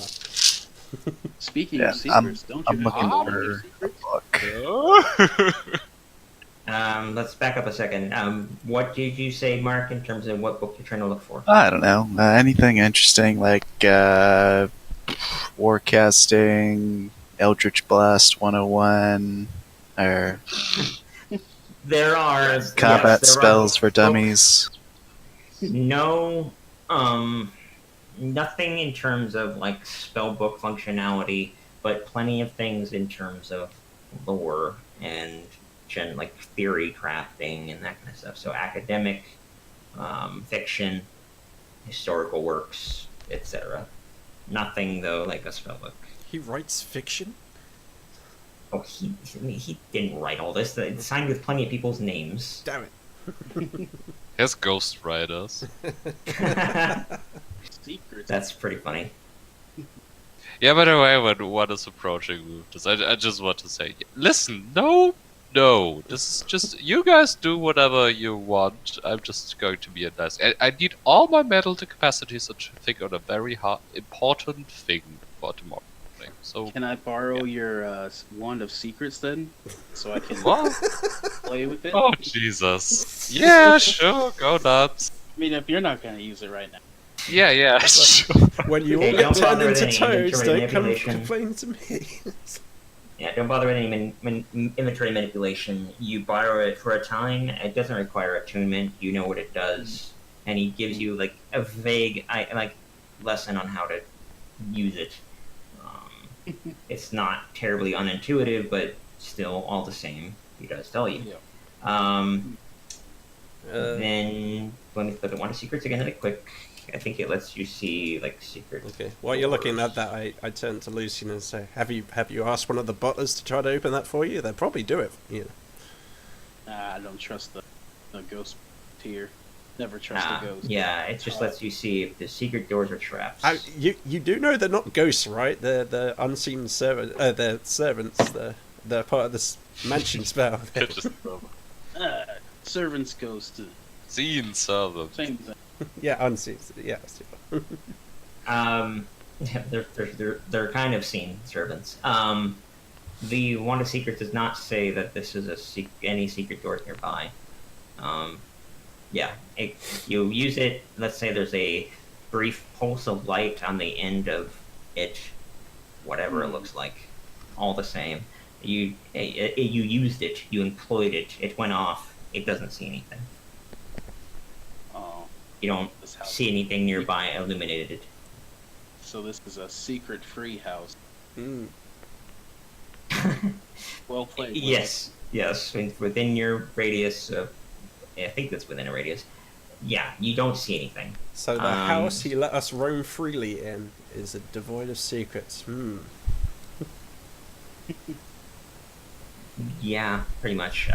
Speaking Yeah, of secrets, don't you I'm have looking any for secrets? a book. Let's back up a second. What did you say, Mark, in terms of what book you're trying to look for? I don't know. Anything interesting like Warcasting, Eldritch Blast 101, or There are combat yes, there are spells for books. dummies. No, nothing in terms of like spell book functionality, but plenty of things in terms of lore and like theory crafting and that kind of stuff. So academic, fiction, historical works, etc. Nothing though like a spellbook. He writes fiction? Oh, he didn't write all this. It's signed with plenty of people's names. Damn it. Has Ghost Riders. Secrets. That's pretty funny. Yeah, by the way, when one is approaching with this, I just want to say, listen, no, this is just, you guys do whatever you want. I'm just going to be a nice. I need all my mental capacities to think on a very important thing for tomorrow morning. So, Can I borrow your wand of secrets then, so I can what? play with it? Oh, Jesus. Yeah, sure, go nuts. I mean, if you're not gonna use it right now. Yeah, sure. When you Hey, all get don't turned bother with into any toads, inventory don't come manipulation. complain to me. Yeah, don't bother with any inventory manipulation. You borrow it for a time. It doesn't require attunement. You know what it does, and he gives you like a vague lesson on how to use it. It's not terribly unintuitive, but still all the same, he does tell you. Then let me look at one of secrets again really quick. I think it lets you see like secret. Okay. While you're looking doors. at that, I turn to Lucian and say, "Have you asked one of the butlers to try to open that for you? They'll probably do it. You know." I don't trust the ghost tier. Never trust a ghost. Yeah, it just lets you see if the secret doors are traps. You do know they're not ghosts, right? They're unseen servants. They're servants. They're part of this mansion spell. Just Servants ghost. seen servant. Same thing. Yeah, unseen. Yeah. They're kind of seen servants. The Wand of Secrets does not say that this is any secret door nearby. You use it. Let's say there's a brief pulse of light on the end of it, whatever it looks like. All the same, you used it. You employed it. It went off. It doesn't see anything. Oh, You don't this house. see anything nearby illuminated. So this is a secret-free house. Mm. Well played. Will. Yes. Within your radius of, I think that's within a radius. Yeah, you don't see anything. So the house he let us roam freely in is devoid of secrets. Yeah, pretty much.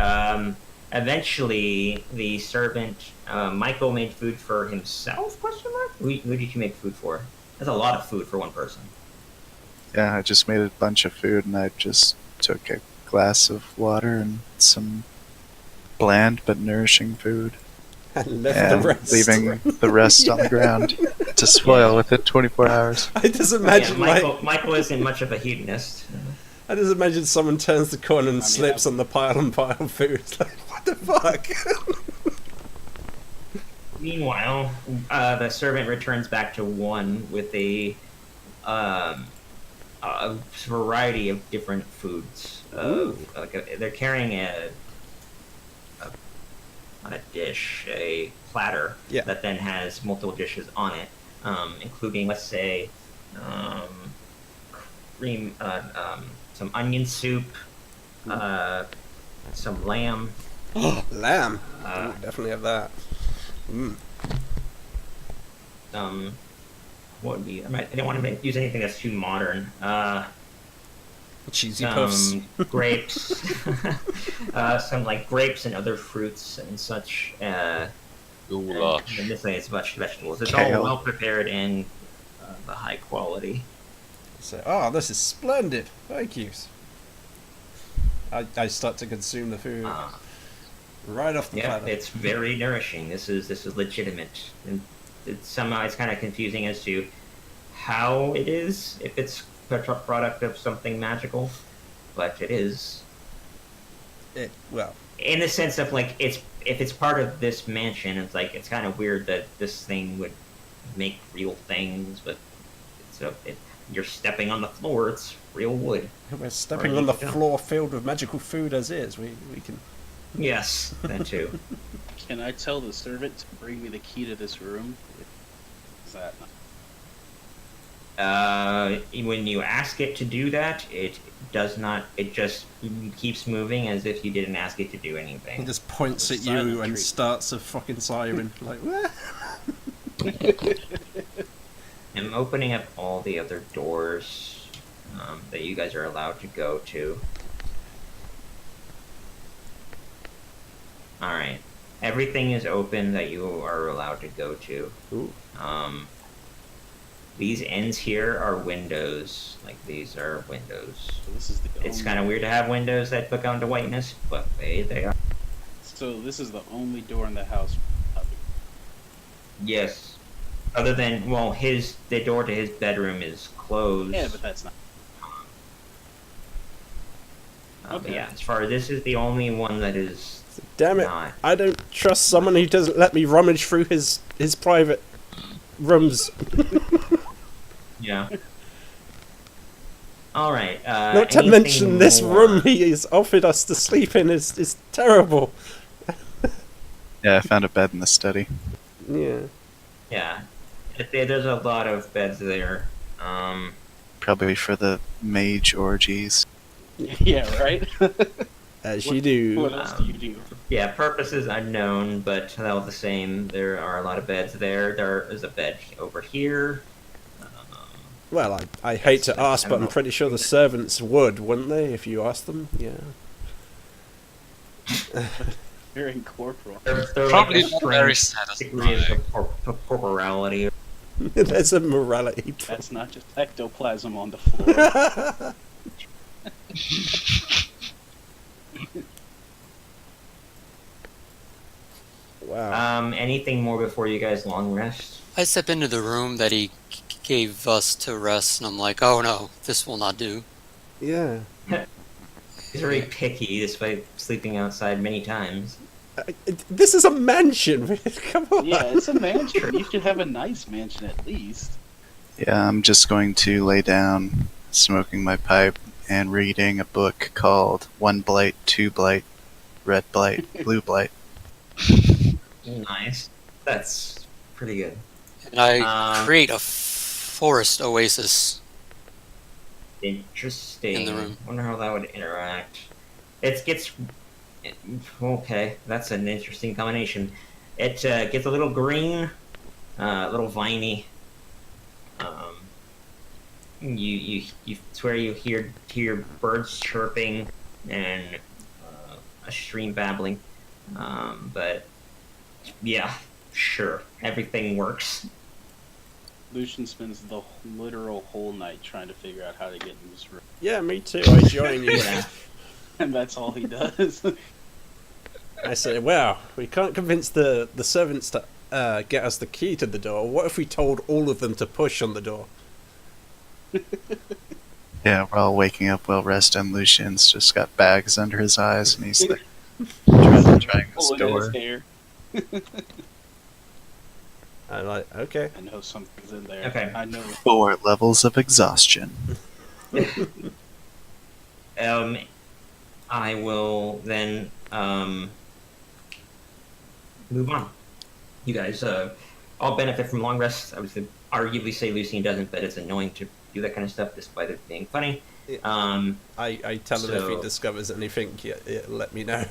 Eventually, the servant Michael made food for himself? Question mark. Who did you make food for? That's a lot of food for one person. Yeah, I just made a bunch of food, and I just took a glass of water and some bland but nourishing food, And left and the rest. leaving the rest on the ground to spoil within 24 hours. I just imagine Michael isn't much of a hedonist. I just imagine someone turns the corner and I mean, slips on the pile and pile of food. It's like, what the fuck? Meanwhile, the servant returns back to one with a variety of different foods. They're carrying on a dish, a platter that then has multiple dishes on it, including, let's say, cream, some onion soup, some lamb. Lamb. Ooh, definitely have that. What would be? I didn't want to use anything that's too modern. Cheesy puffs. Grapes, some like grapes and other fruits and such. Goulash. And miscellaneous vegetables. It's Kale. all well prepared and the high quality. So, this is splendid. Thank you. I start to consume the food right off the Yeah, platter. it's very nourishing. This is legitimate, and somehow it's kind of confusing as to how it is, if it's a product of something magical, but it is. Well, In the sense of like, if it's part of this mansion, it's like it's kind of weird that this thing would make real things, but you're stepping on the floor. It's real wood. we're stepping on the floor filled with magical food as is. We can. Yes, that too. Can I tell the servant to bring me the key to this room? Is that When you ask it to do that, it does not. It just keeps moving as if you didn't ask it to do He anything. just points at Silent you and treat. starts a fucking siren. Like, "Wah!" And I'm opening up all the other doors that you guys are allowed to go to. All right, everything is open that you are allowed to go to. Ooh. These ends here are windows. Like these are windows. So this is the It's only- kind of weird to have windows that look onto whiteness, but they are. So this is the only door in the house. Yes. Other than the door to his bedroom is closed. Yeah, but that's not. But Okay. yeah, as far as this is the only one that is Damn it! not. I don't trust someone who doesn't let me rummage through his private rooms. Yeah. All right. Not to anything mention this more? room he has offered us to sleep in is terrible. Yeah, I found a bed in the study. Yeah. Yeah. There's a lot of beds there. Probably for the mage orgies. Yeah, right. As What- you do. What else do you do? Yeah, purpose is unknown, but all the same, there are a lot of beds there. There is a bed over here. Well, I hate to ask, I but don't I'm know. pretty sure the servants would, wouldn't they, if you asked them? Yeah. You're incorporeal. They're Probably like a not very strange degree of satisfying. corporality. There's a morality problem. That's not just ectoplasm on the floor. Wow. Anything more before you guys long rest? I step into the room that he gave us to rest, and I'm like, oh no, this will not do. Yeah. He's very picky, despite sleeping outside many times. This is a mansion. Come on. Yeah, it's a mansion. You should have a nice mansion at least. Yeah, I'm just going to lay down, smoking my pipe, and reading a book called One Blight, Two Blight, Red Blight, Blue Blight. Nice. That's pretty good. And I create a forest oasis. Interesting. In the room. Wonder how that would interact. It gets okay. That's an interesting combination. It gets a little green, a little viney. You swear you hear birds chirping and a stream babbling. But yeah, sure, everything works. Lucian spends the literal whole night trying to figure out how to get in this room, Yeah, me too. I join you. Yeah. and that's all he does. I say, well, we can't convince the servants to get us the key to the door. What if we told all of them to push on the door? Yeah, we're all waking up well rested, and Lucian's just got bags under his eyes, and he's like trying this Pulling at door. his hair. I'm like, okay. I know something's in there. Okay. I know. 4 levels of exhaustion. I will then move on. You guys all benefit from long rests. I would arguably say Lucian doesn't, but it's annoying to do that kind of stuff despite it being funny. I tell him if he So- discovers anything, let me know.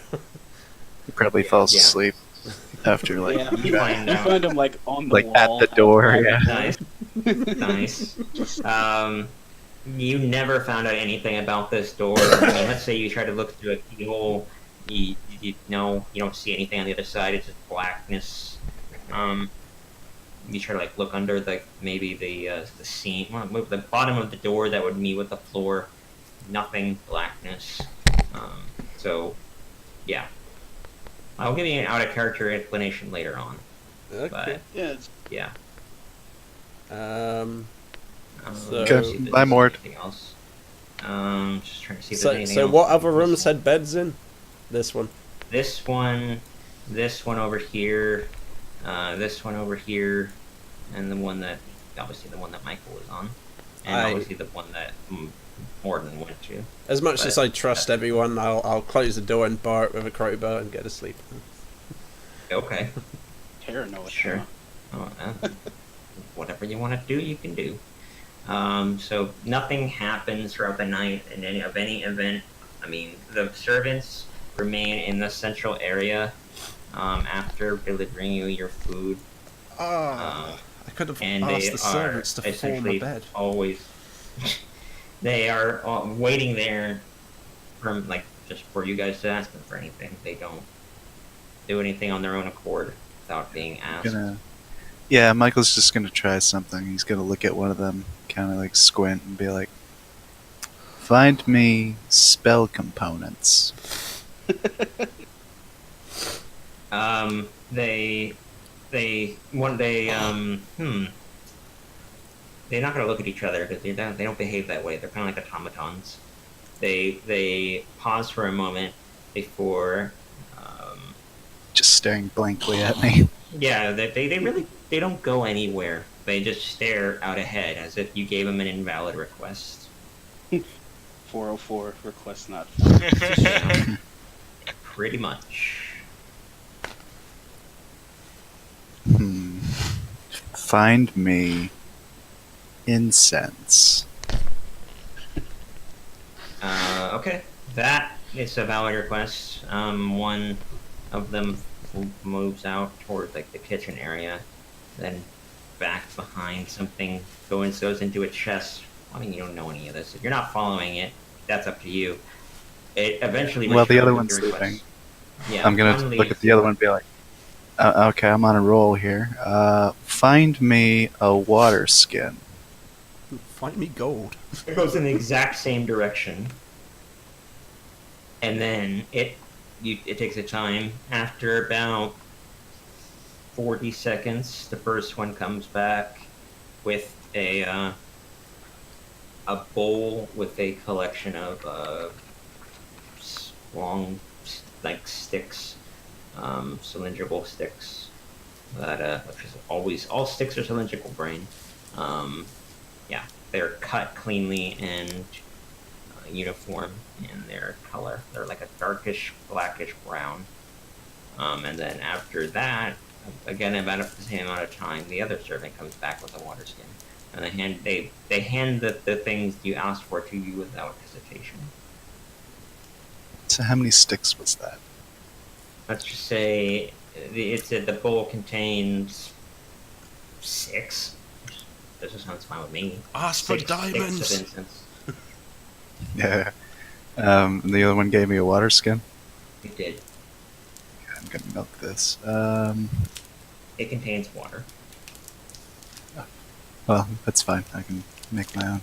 He probably falls Yeah. asleep after like Yeah, you find you out. find him like on the Like, wall. at the door, outside. yeah. Nice. You never found out anything about this door. I mean, let's say you try to look through a keyhole. You don't see anything on the other side. It's just blackness. You try to like look under maybe the seam, move the bottom of the door that would meet with the floor. Nothing, blackness. So, yeah. I'll give you an out of character explanation later on. Okay. But Yeah, it's yeah. So- Okay, let's see if bye, there's Mort. anything else. Just trying to see if So, there's anything so else. what other rooms had beds in? This one. This one over here, this one over here, and the one that obviously the one that Michael was on, and obviously the one that Morden went to. As much But- as I trust everyone, I'll close the door and bar it with a crowbar and get to sleep. Okay, paranoid. sure. huh? Oh, whatever you want to do, you can do. So nothing happens throughout the night in any event. I mean, the servants remain in the central area after delivering you your food. I could have and asked they the are servants to form a essentially bed. always. They are waiting there, from like just for you guys to ask them for anything. They don't do anything on their own accord without being asked. Yeah, Michael's just gonna try something. He's gonna look at one of them, kind of like squint, and be like, "Find me spell components." They're not gonna look at each other because they don't behave that way. They're kind of like automatons. They pause for a moment before. Just staring blankly at me. Yeah, they really they don't go anywhere. They just stare out ahead as if you gave them an invalid request. 404 request not. Yeah, pretty much. Find me incense. Okay, that is a valid request. One of them moves out towards like the kitchen area, then back behind something goes into a chest. I mean, you don't know any of this. If you're not following it, that's up to you. It eventually. Well, the show other up with one's your request. leaving. Yeah, I'm gonna one look at leaves. the other one and be like, "Okay, I'm on a roll here. Find me a water skin." Find me gold. It goes in the exact same direction, and then it takes a time. After about 40 seconds, the first one comes back with a bowl with a collection of long like sticks, cylindrical sticks. That which is always all sticks are cylindrical, brain. Yeah, they're cut cleanly and uniform in their color. They're like a darkish blackish brown. And then after that, again about the same amount of time, the other servant comes back with a water skin, and they hand the things you asked for to you without hesitation. So how many sticks was that? Let's just say the bowl contains 6. This just sounds fine with me. Ask for 6 sticks of diamonds. incense. Yeah. And the other one gave me a water skin. It did. I'm gonna milk this. It contains water. Well, that's fine. I can make my own.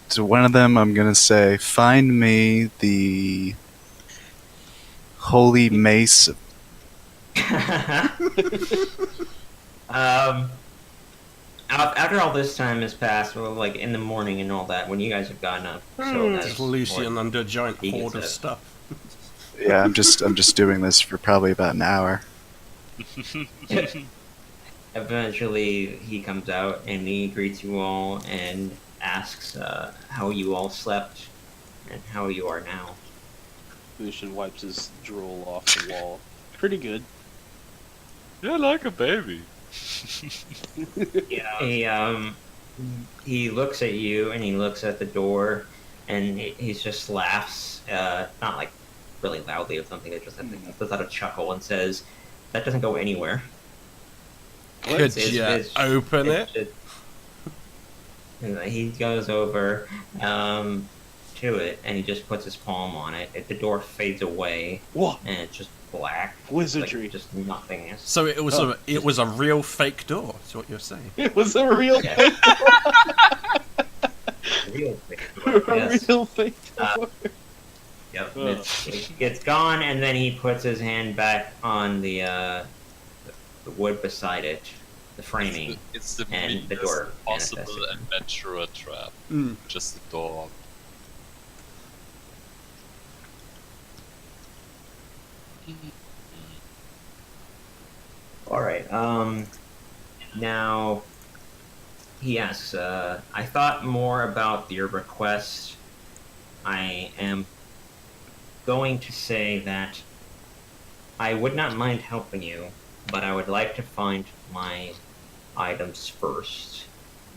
To one of them, I'm gonna say, "Find me the holy mace." After all this time has passed, well, like in the morning and all that, when you guys have gotten up, so that's Just Lucian under a giant He gets hoard of it. stuff. Yeah, I'm just doing this for probably about an hour. Eventually, he comes out and he greets you all and asks how you all slept and how you are now. Lucian wipes his drool off the wall. Pretty good. You're like a baby. He looks at you and he looks at the door and he just laughs, not like really loudly or something. It just lets out a chuckle and says, "That doesn't go anywhere." Could It's- you it's- open it? And he goes over to it and he just puts his palm on it. The door fades away What? and it's just black. Wizardry. Like, just nothingness. So it was Oh. it was a real fake door. Is what you're saying? It was a real Yeah. fake Real quick. door. Yes. A real fake Uh, door. Yep. Oh. It's gone, and then he puts his hand back on the wood beside it, the framing. It's the And the meanest door possible manifested. adventurer trap. Mm. Just the door. All right. Now he asks, I thought more about your request. I am going to say that I would not mind helping you, but I would like to find my items first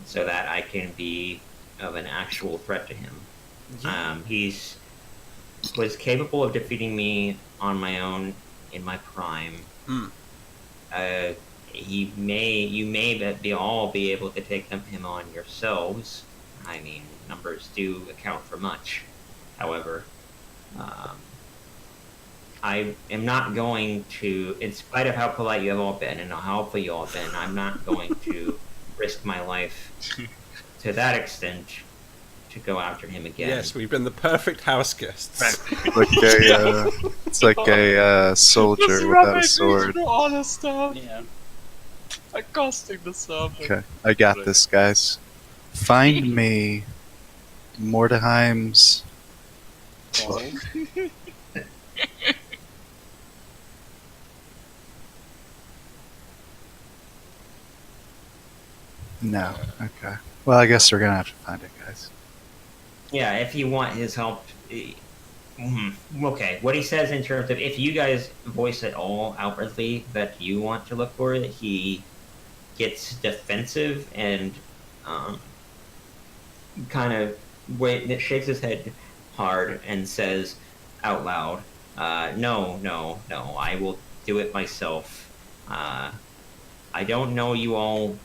so that I can be of an actual threat to him. He's was capable of defeating me on my own in my prime. Mm. you may be all be able to take him on yourselves. I mean, numbers do account for much. However, I am not going to, in spite of how polite you have all been and how helpful you all have been, I'm not going to risk my life to that extent to go after him again. Yes, we've been the perfect house guests. It's like a soldier without a sword. Honest stuff. Yeah. Accosting the servant. Okay, I got this, guys. Find me Mordheim's. Balls. No. Okay. Well, I guess we're gonna have to find it, guys. Yeah, if you want his help. Okay, what he says in terms of if you guys voice at all outwardly that you want to look for it, he gets defensive and kind of shakes his head hard and says out loud, no, I will do it myself. I don't know you all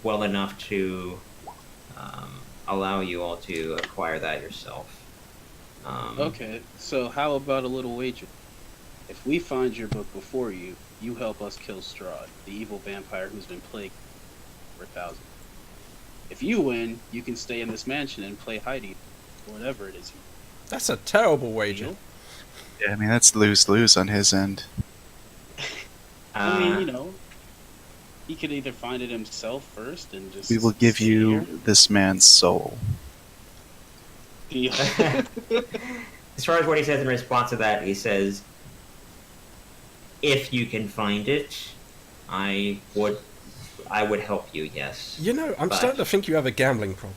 well enough to allow you all to acquire that yourself. Okay, so how about a little wager? If we find your book before you, you help us kill Strahd, the evil vampire who's been plagued for 1,000. If you win, you can stay in this mansion and play Heidi, or whatever it is. That's a terrible wager. Deal? Yeah, I mean that's lose-lose on his end. I mean, you know, he could either find it himself first and just. We will give stay you here. this man's soul. Deal. As far as what he says in response to that, he says, "If you can find it, I would help you. Yes." You know, I'm But- starting to think you have a gambling problem.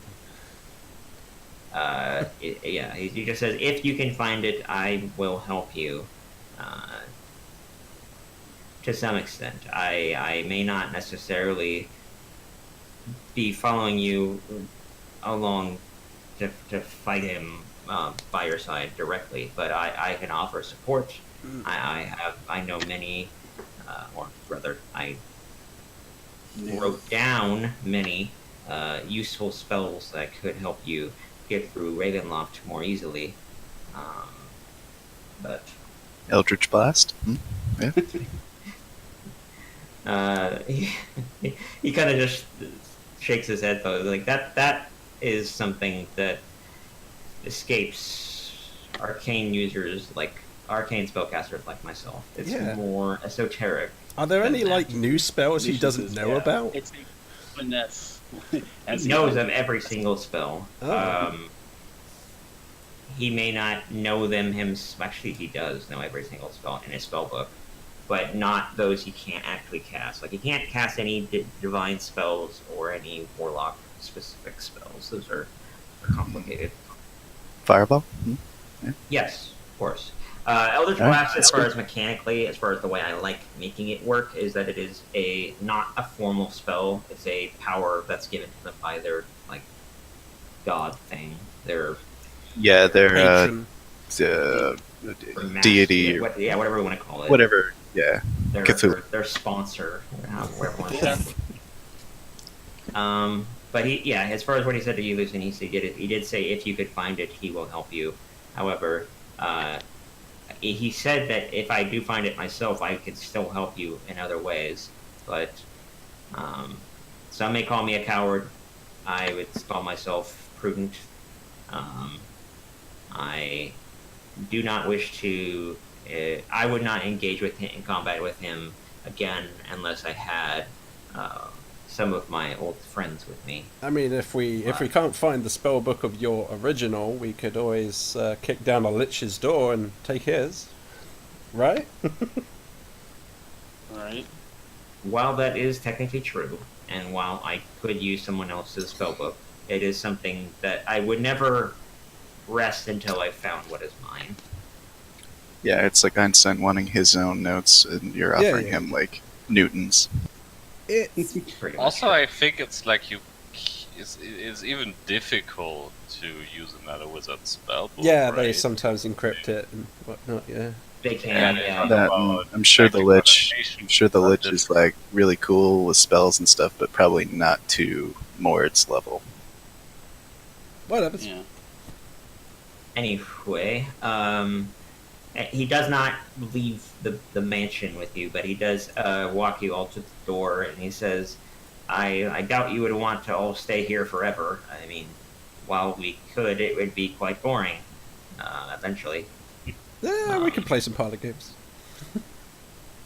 Yeah. He just says, "If you can find it, I will help you." To some extent, I may not necessarily be following you along to fight him by your side directly, but I can offer support. I know many, or rather, I wrote down many useful spells that could help you get through Ravenloft more easily. But Eldritch Blast. Yeah. he kind of just shakes his head though, like that is something that escapes arcane users, like arcane spellcasters like myself. It's Yeah. more esoteric. Are there any Than like that. new spells he doesn't Nuisances, know yeah. about? It's a finesse. He As knows of every single spell. Oh. He may not know them actually he does know every single spell in his spell book, but not those he can't actually cast. Like he can't cast any divine spells or any warlock specific spells. Those are complicated. Fireball. Yes, of course. Eldritch Alright, Blast, as that's far good. as mechanically, as far as the way I like making it work, is that it is not a formal spell. It's a power that's given to them by their like god thing. Their Yeah, they're Patron. master- deity or whatever we want to call it. whatever. Yeah. Their, Cthulhu. their sponsor, whatever you want to Yeah. say. But as far as what he said to you, Lucian, he did say if you could find it, he will help you. However, he said that if I do find it myself, I could still help you in other ways. But some may call me a coward. I would call myself prudent. I do not wish to. I would not engage with him in combat with him again unless I had some of my old friends with me. I mean, if we can't find the spell book of your original, we could always kick down a lich's door and take his, right? Alright. While that is technically true, and while I could use someone else's spellbook, it is something that I would never rest until I found what is mine. Yeah, it's like Einstein wanting his own notes, and you're Yeah, offering yeah. him like Newton's. Pretty much. Also, I think it's like it's even difficult to use another wizard's spellbook. Yeah, right? they sometimes encrypt it and whatnot. Yeah. They can, it's yeah. not That, about I'm sure the magic lich. connotation, I'm sure the but lich it's- is like really cool with spells and stuff, but probably not to Mord's level. Whatever. Yeah. Anyway, he does not leave the mansion with you, but he does walk you all to the door, and he says, I doubt you would want to all stay here forever. I mean, while we could, it would be quite boring, eventually. Yeah, we can play some party games.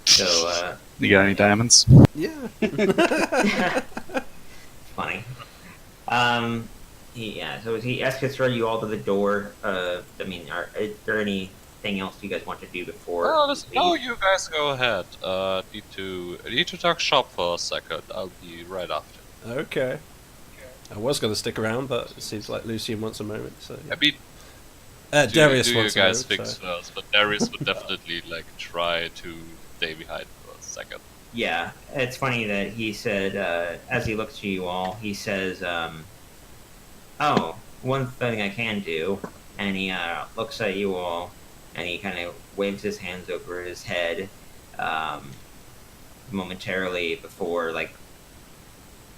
So, You got any diamonds? Yeah. funny. So he escorts you all to the door. I mean, is there anything else you guys want to do before? Oh, you no, leave? you guys go ahead. Need to talk shop for a second. I'll be right after. Okay. I was going to stick around, but it seems like Lucian wants a moment. So I mean, Darius do you wants guys a moment. fix So. first, but Darius would definitely like try to stay behind for a second. Yeah, it's funny that he said, as he looks to you all, he says, oh, one thing I can do, and he looks at you all, and he kind of waves his hands over his head, momentarily before, like,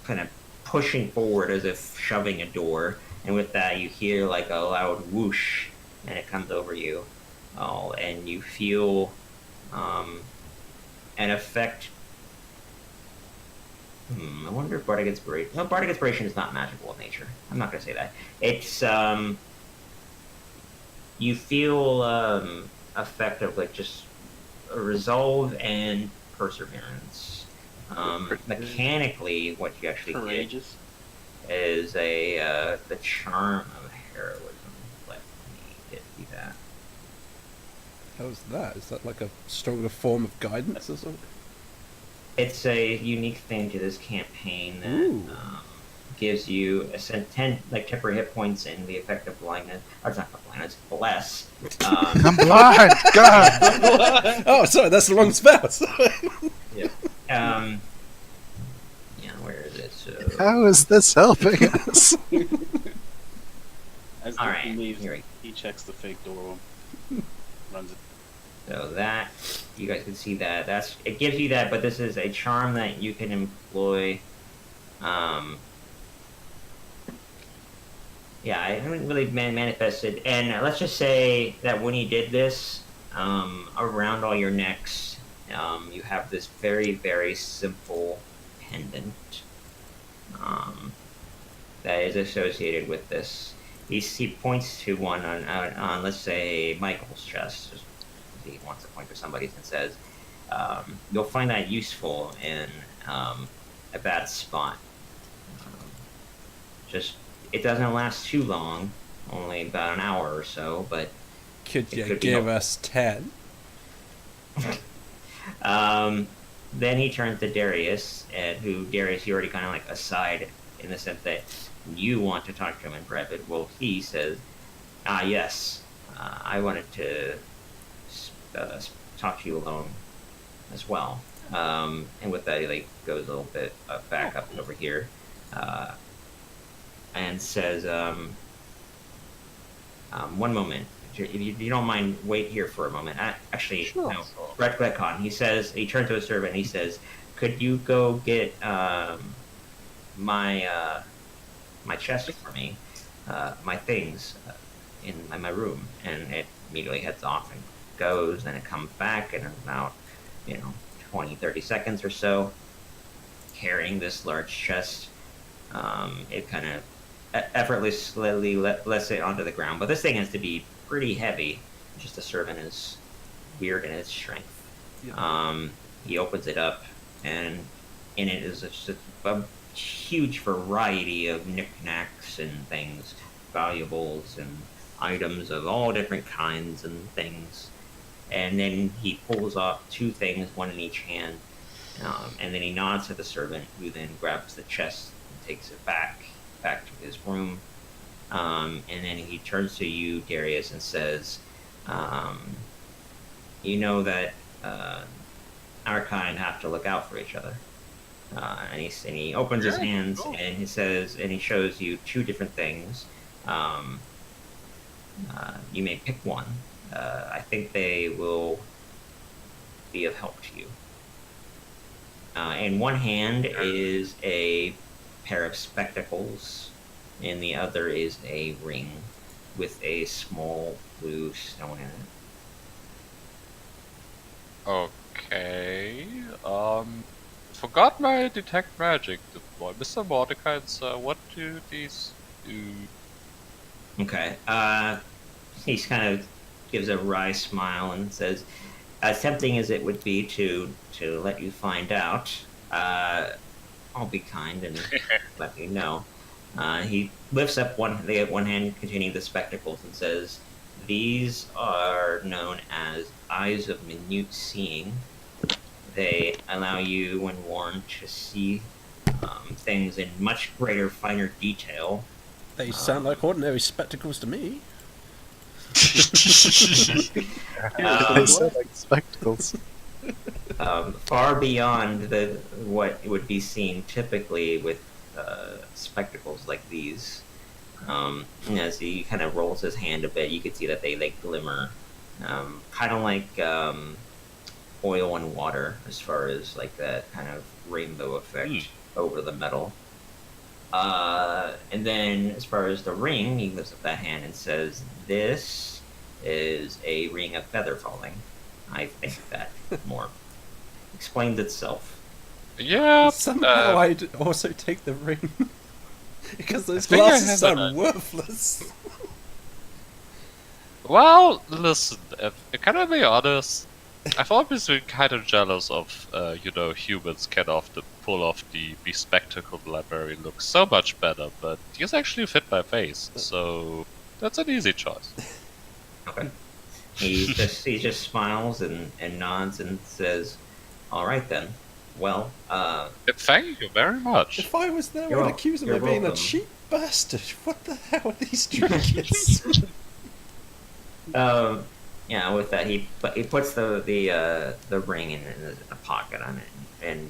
kind of pushing forward as if shoving a door, and with that you hear, like, a loud whoosh, and it comes over you all, and you feel, an effect. I wonder if Bardic Inspiration... No, Bardic Inspiration is not magical in nature. I'm not going to say that. It's, you feel, effect of, like, just a resolve and perseverance. Mechanically, what you actually Courageous. get is the charm of heroism. Let me get you that. How's that? Is that like a stronger form of guidance or something? It's a unique thing to this campaign that Ooh. gives you 10 like temporary hit points and the effect of blindness. Or it's not blindness, bless. I'm blind. God. Oh, sorry, that's the wrong spell. Yeah, where is it? So, How is this helping us? As all he right, leaves, here we he checks the fake door, runs it. So that you guys can see that it gives you that, but this is a charm that you can employ. Yeah, I haven't really manifested, and let's just say that when he did this, around all your necks, you have this very, very simple pendant that is associated with this. He points to one on let's say Michael's chest. He wants to point to somebody's and says, "You'll find that useful in a bad spot. Just it doesn't last too long, only about an hour or so, but." Could It you could be give helpful. us 10? Then he turns to Darius, who Darius you already kind of like aside in the sense that you want to talk to him in private. Well, he says, yes, I wanted to talk to you alone as well." And with that, he like goes a little bit back up over here, and says, "One moment. If you don't mind, wait here for a moment." Actually, Sure. no. Red Glecon. He says, he turns to a servant. He says, "Could you go get my chest for me, my things in my room?" And it immediately heads off and goes, and it comes back in about 20-30 seconds or so, carrying this large chest. It kind of effortlessly lets it onto the ground, but this thing has to be pretty heavy. Just the servant is weird in its strength. He opens it up, and in it is just a huge variety of knickknacks and things, valuables and items of all different kinds and things. And then he pulls off two things, one in each hand, and then he nods to the servant, who then grabs the chest and takes it back to his room. And then he turns to you, Darius, and says, "You know that our kind have to look out for each other." And he opens his hands, cool. and he says, and he shows you two different things. You may pick one, I think they will be of help to you. In one hand is a pair of spectacles, and the other is a ring with a small blue stone in it. Okay. Forgot my detect magic deploy. Mr. Mordecai, what do these do? Okay. He kind of gives a wry smile and says, as tempting as it would be to let you find out, I'll be kind and let you know. He lifts up one hand containing the spectacles and says, these are known as Eyes of Minute Seeing. They allow you, when worn, to see things in much greater, finer detail. They sound like ordinary spectacles to me. They sound like spectacles. Far beyond what would be seen typically with spectacles like these. As he kind of rolls his hand a bit, you can see that they glimmer, kind of like oil and water, as far as like that kind of rainbow effect over the metal. And then, as far as the ring, he lifts up that hand and says, "This is a ring of feather falling." I think that more explains itself. Yeah. Somehow I'd also take the ring. Because those think I glasses have sound an- worthless. Well, listen. Can I be honest? I've always been kind of jealous of, humans can often pull off the bespectacled librarian look so much better, but these actually fit my face, so that's an easy choice. Okay. He just smiles and nods and says, "All right then. Well, Thank you very much. If I was there, You're I'd wel- accuse him you're of being a welcome. cheap bastard. What the hell are these trinkets? yeah." With that, he puts the ring in a pocket on it, and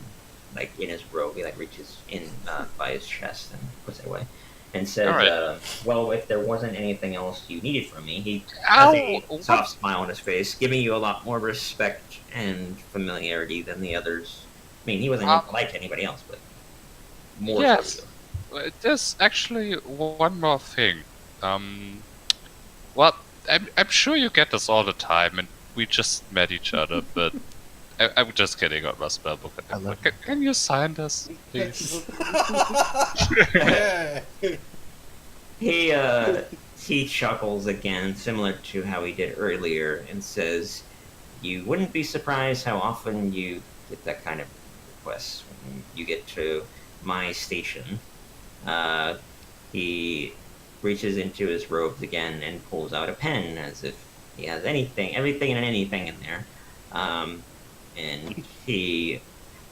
like in his robe, he like reaches in by his chest and puts it away, and says, All right. "Well, if there wasn't anything else you needed from me," he Ow! has a soft smile on his face, giving you a lot more respect and familiarity than the others. I mean, he wasn't polite to anybody else, but more Yes. so you. There's actually one more thing. Well, I'm sure you get this all the time, and we just met each other, but I'm just kidding on my spellbook. I love Can you sign this, please? Yeah. He chuckles again, similar to how he did earlier, and says, "You wouldn't be surprised how often you get that kind of request when you get to my station." He reaches into his robes again and pulls out a pen, as if he has everything and anything in there. And he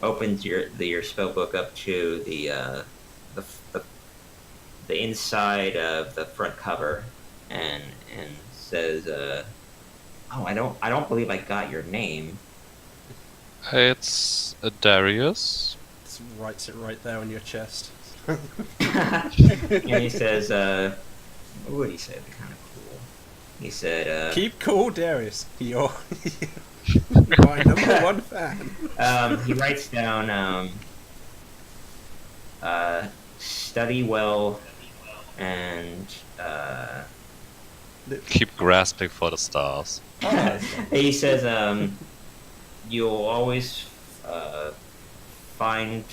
opens your spell book up to the inside of the front cover, and says, "Oh, I don't believe I got your name." It's Darius. It writes it right there on your chest. And he says, what would he say? It'd be kind of cool. He said, Keep cool, Darius. You're my number one fan. he writes down, study well and, Keep grasping for the stars. he says, you'll always find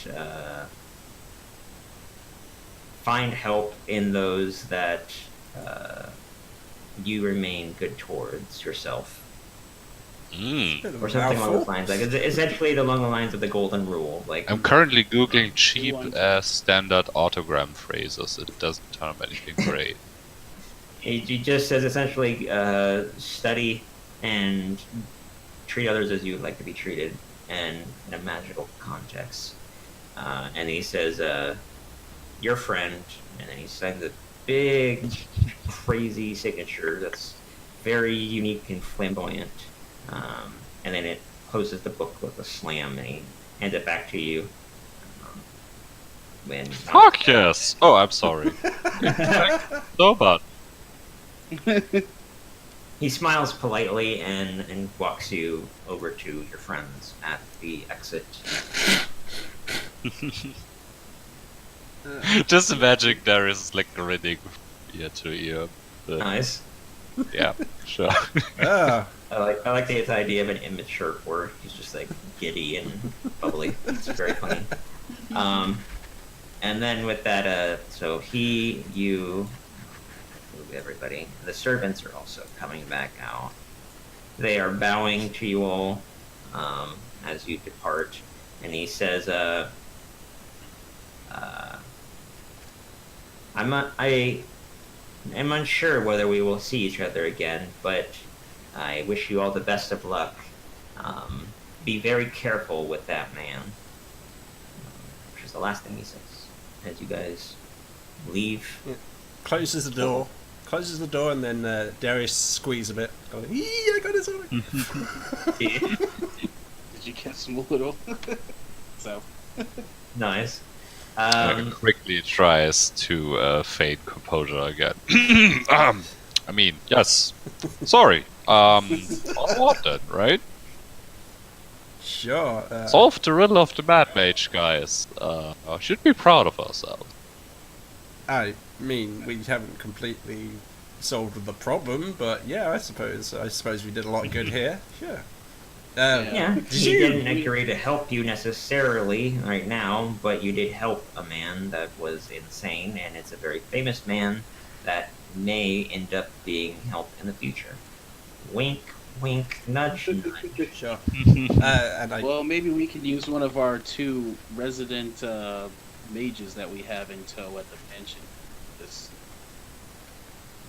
help in those that you remain good towards yourself, or something along those lines. Like it's essentially along the lines of the golden rule. Like I'm currently googling cheap want- standard autogram phrases. It doesn't tell me anything great. he just says essentially, study and treat others as you would like to be treated, and in a magical context. And he says, your friend, and then he signs a big, crazy signature that's very unique and flamboyant. And then it closes the book with a slam, and he hands it back to you. When Fuck yes! Oh, I'm sorry. No, but he smiles politely and walks you over to your friends at the exit. Just imagine there is like grinning ear to ear. But Nice. yeah, sure. Ah, I like the idea of an immature word. He's just like giddy and bubbly. It's very funny. And then with that, so you, everybody, the servants are also coming back out. They are bowing to you all as you depart, and he says, I am unsure whether we will see each other again, but I wish you all the best of luck. Be very careful with that man. Which is the last thing he says as you guys leave. closes the door. Closes the door, and then Darius squeezes a bit. Going, I got his arm. Did you catch him a little? So. Nice. Quickly tries to feign composure again. I mean, yes. Sorry. On what then, right? Sure. Solve the riddle of the Mad Mage, guys. Should be proud of ourselves. I mean, we haven't completely solved the problem, but yeah, I suppose we did a lot of good here. Sure. Yeah, he didn't agree to help you necessarily right now, but you did help a man that was insane, and it's a very famous man that may end up being helped in the future. Wink, wink, nudge, nudge. Sure. And I. Well, maybe we can use one of our 2 resident mages that we have in tow at the mansion. This.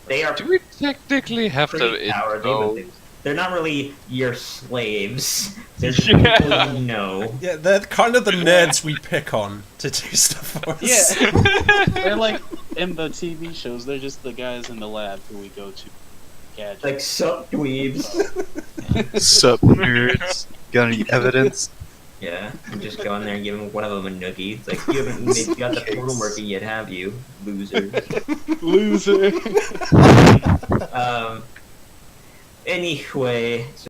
They are Do we technically have to pretty powerful. intro? They're not really your slaves. They're just Yeah. people you know. Yeah, they're kind of the nerds we pick on to do stuff for us. Yeah. They're like in the TV shows. They're just the guys in the lab who we go to. Gadget. Like sup dweebs. Sup, nerds? Got any evidence? Yeah, you just go in there and give one of them a noogie. It's like, you haven't maybe got the portal working yet, have you, losers? Loser. Anyway, so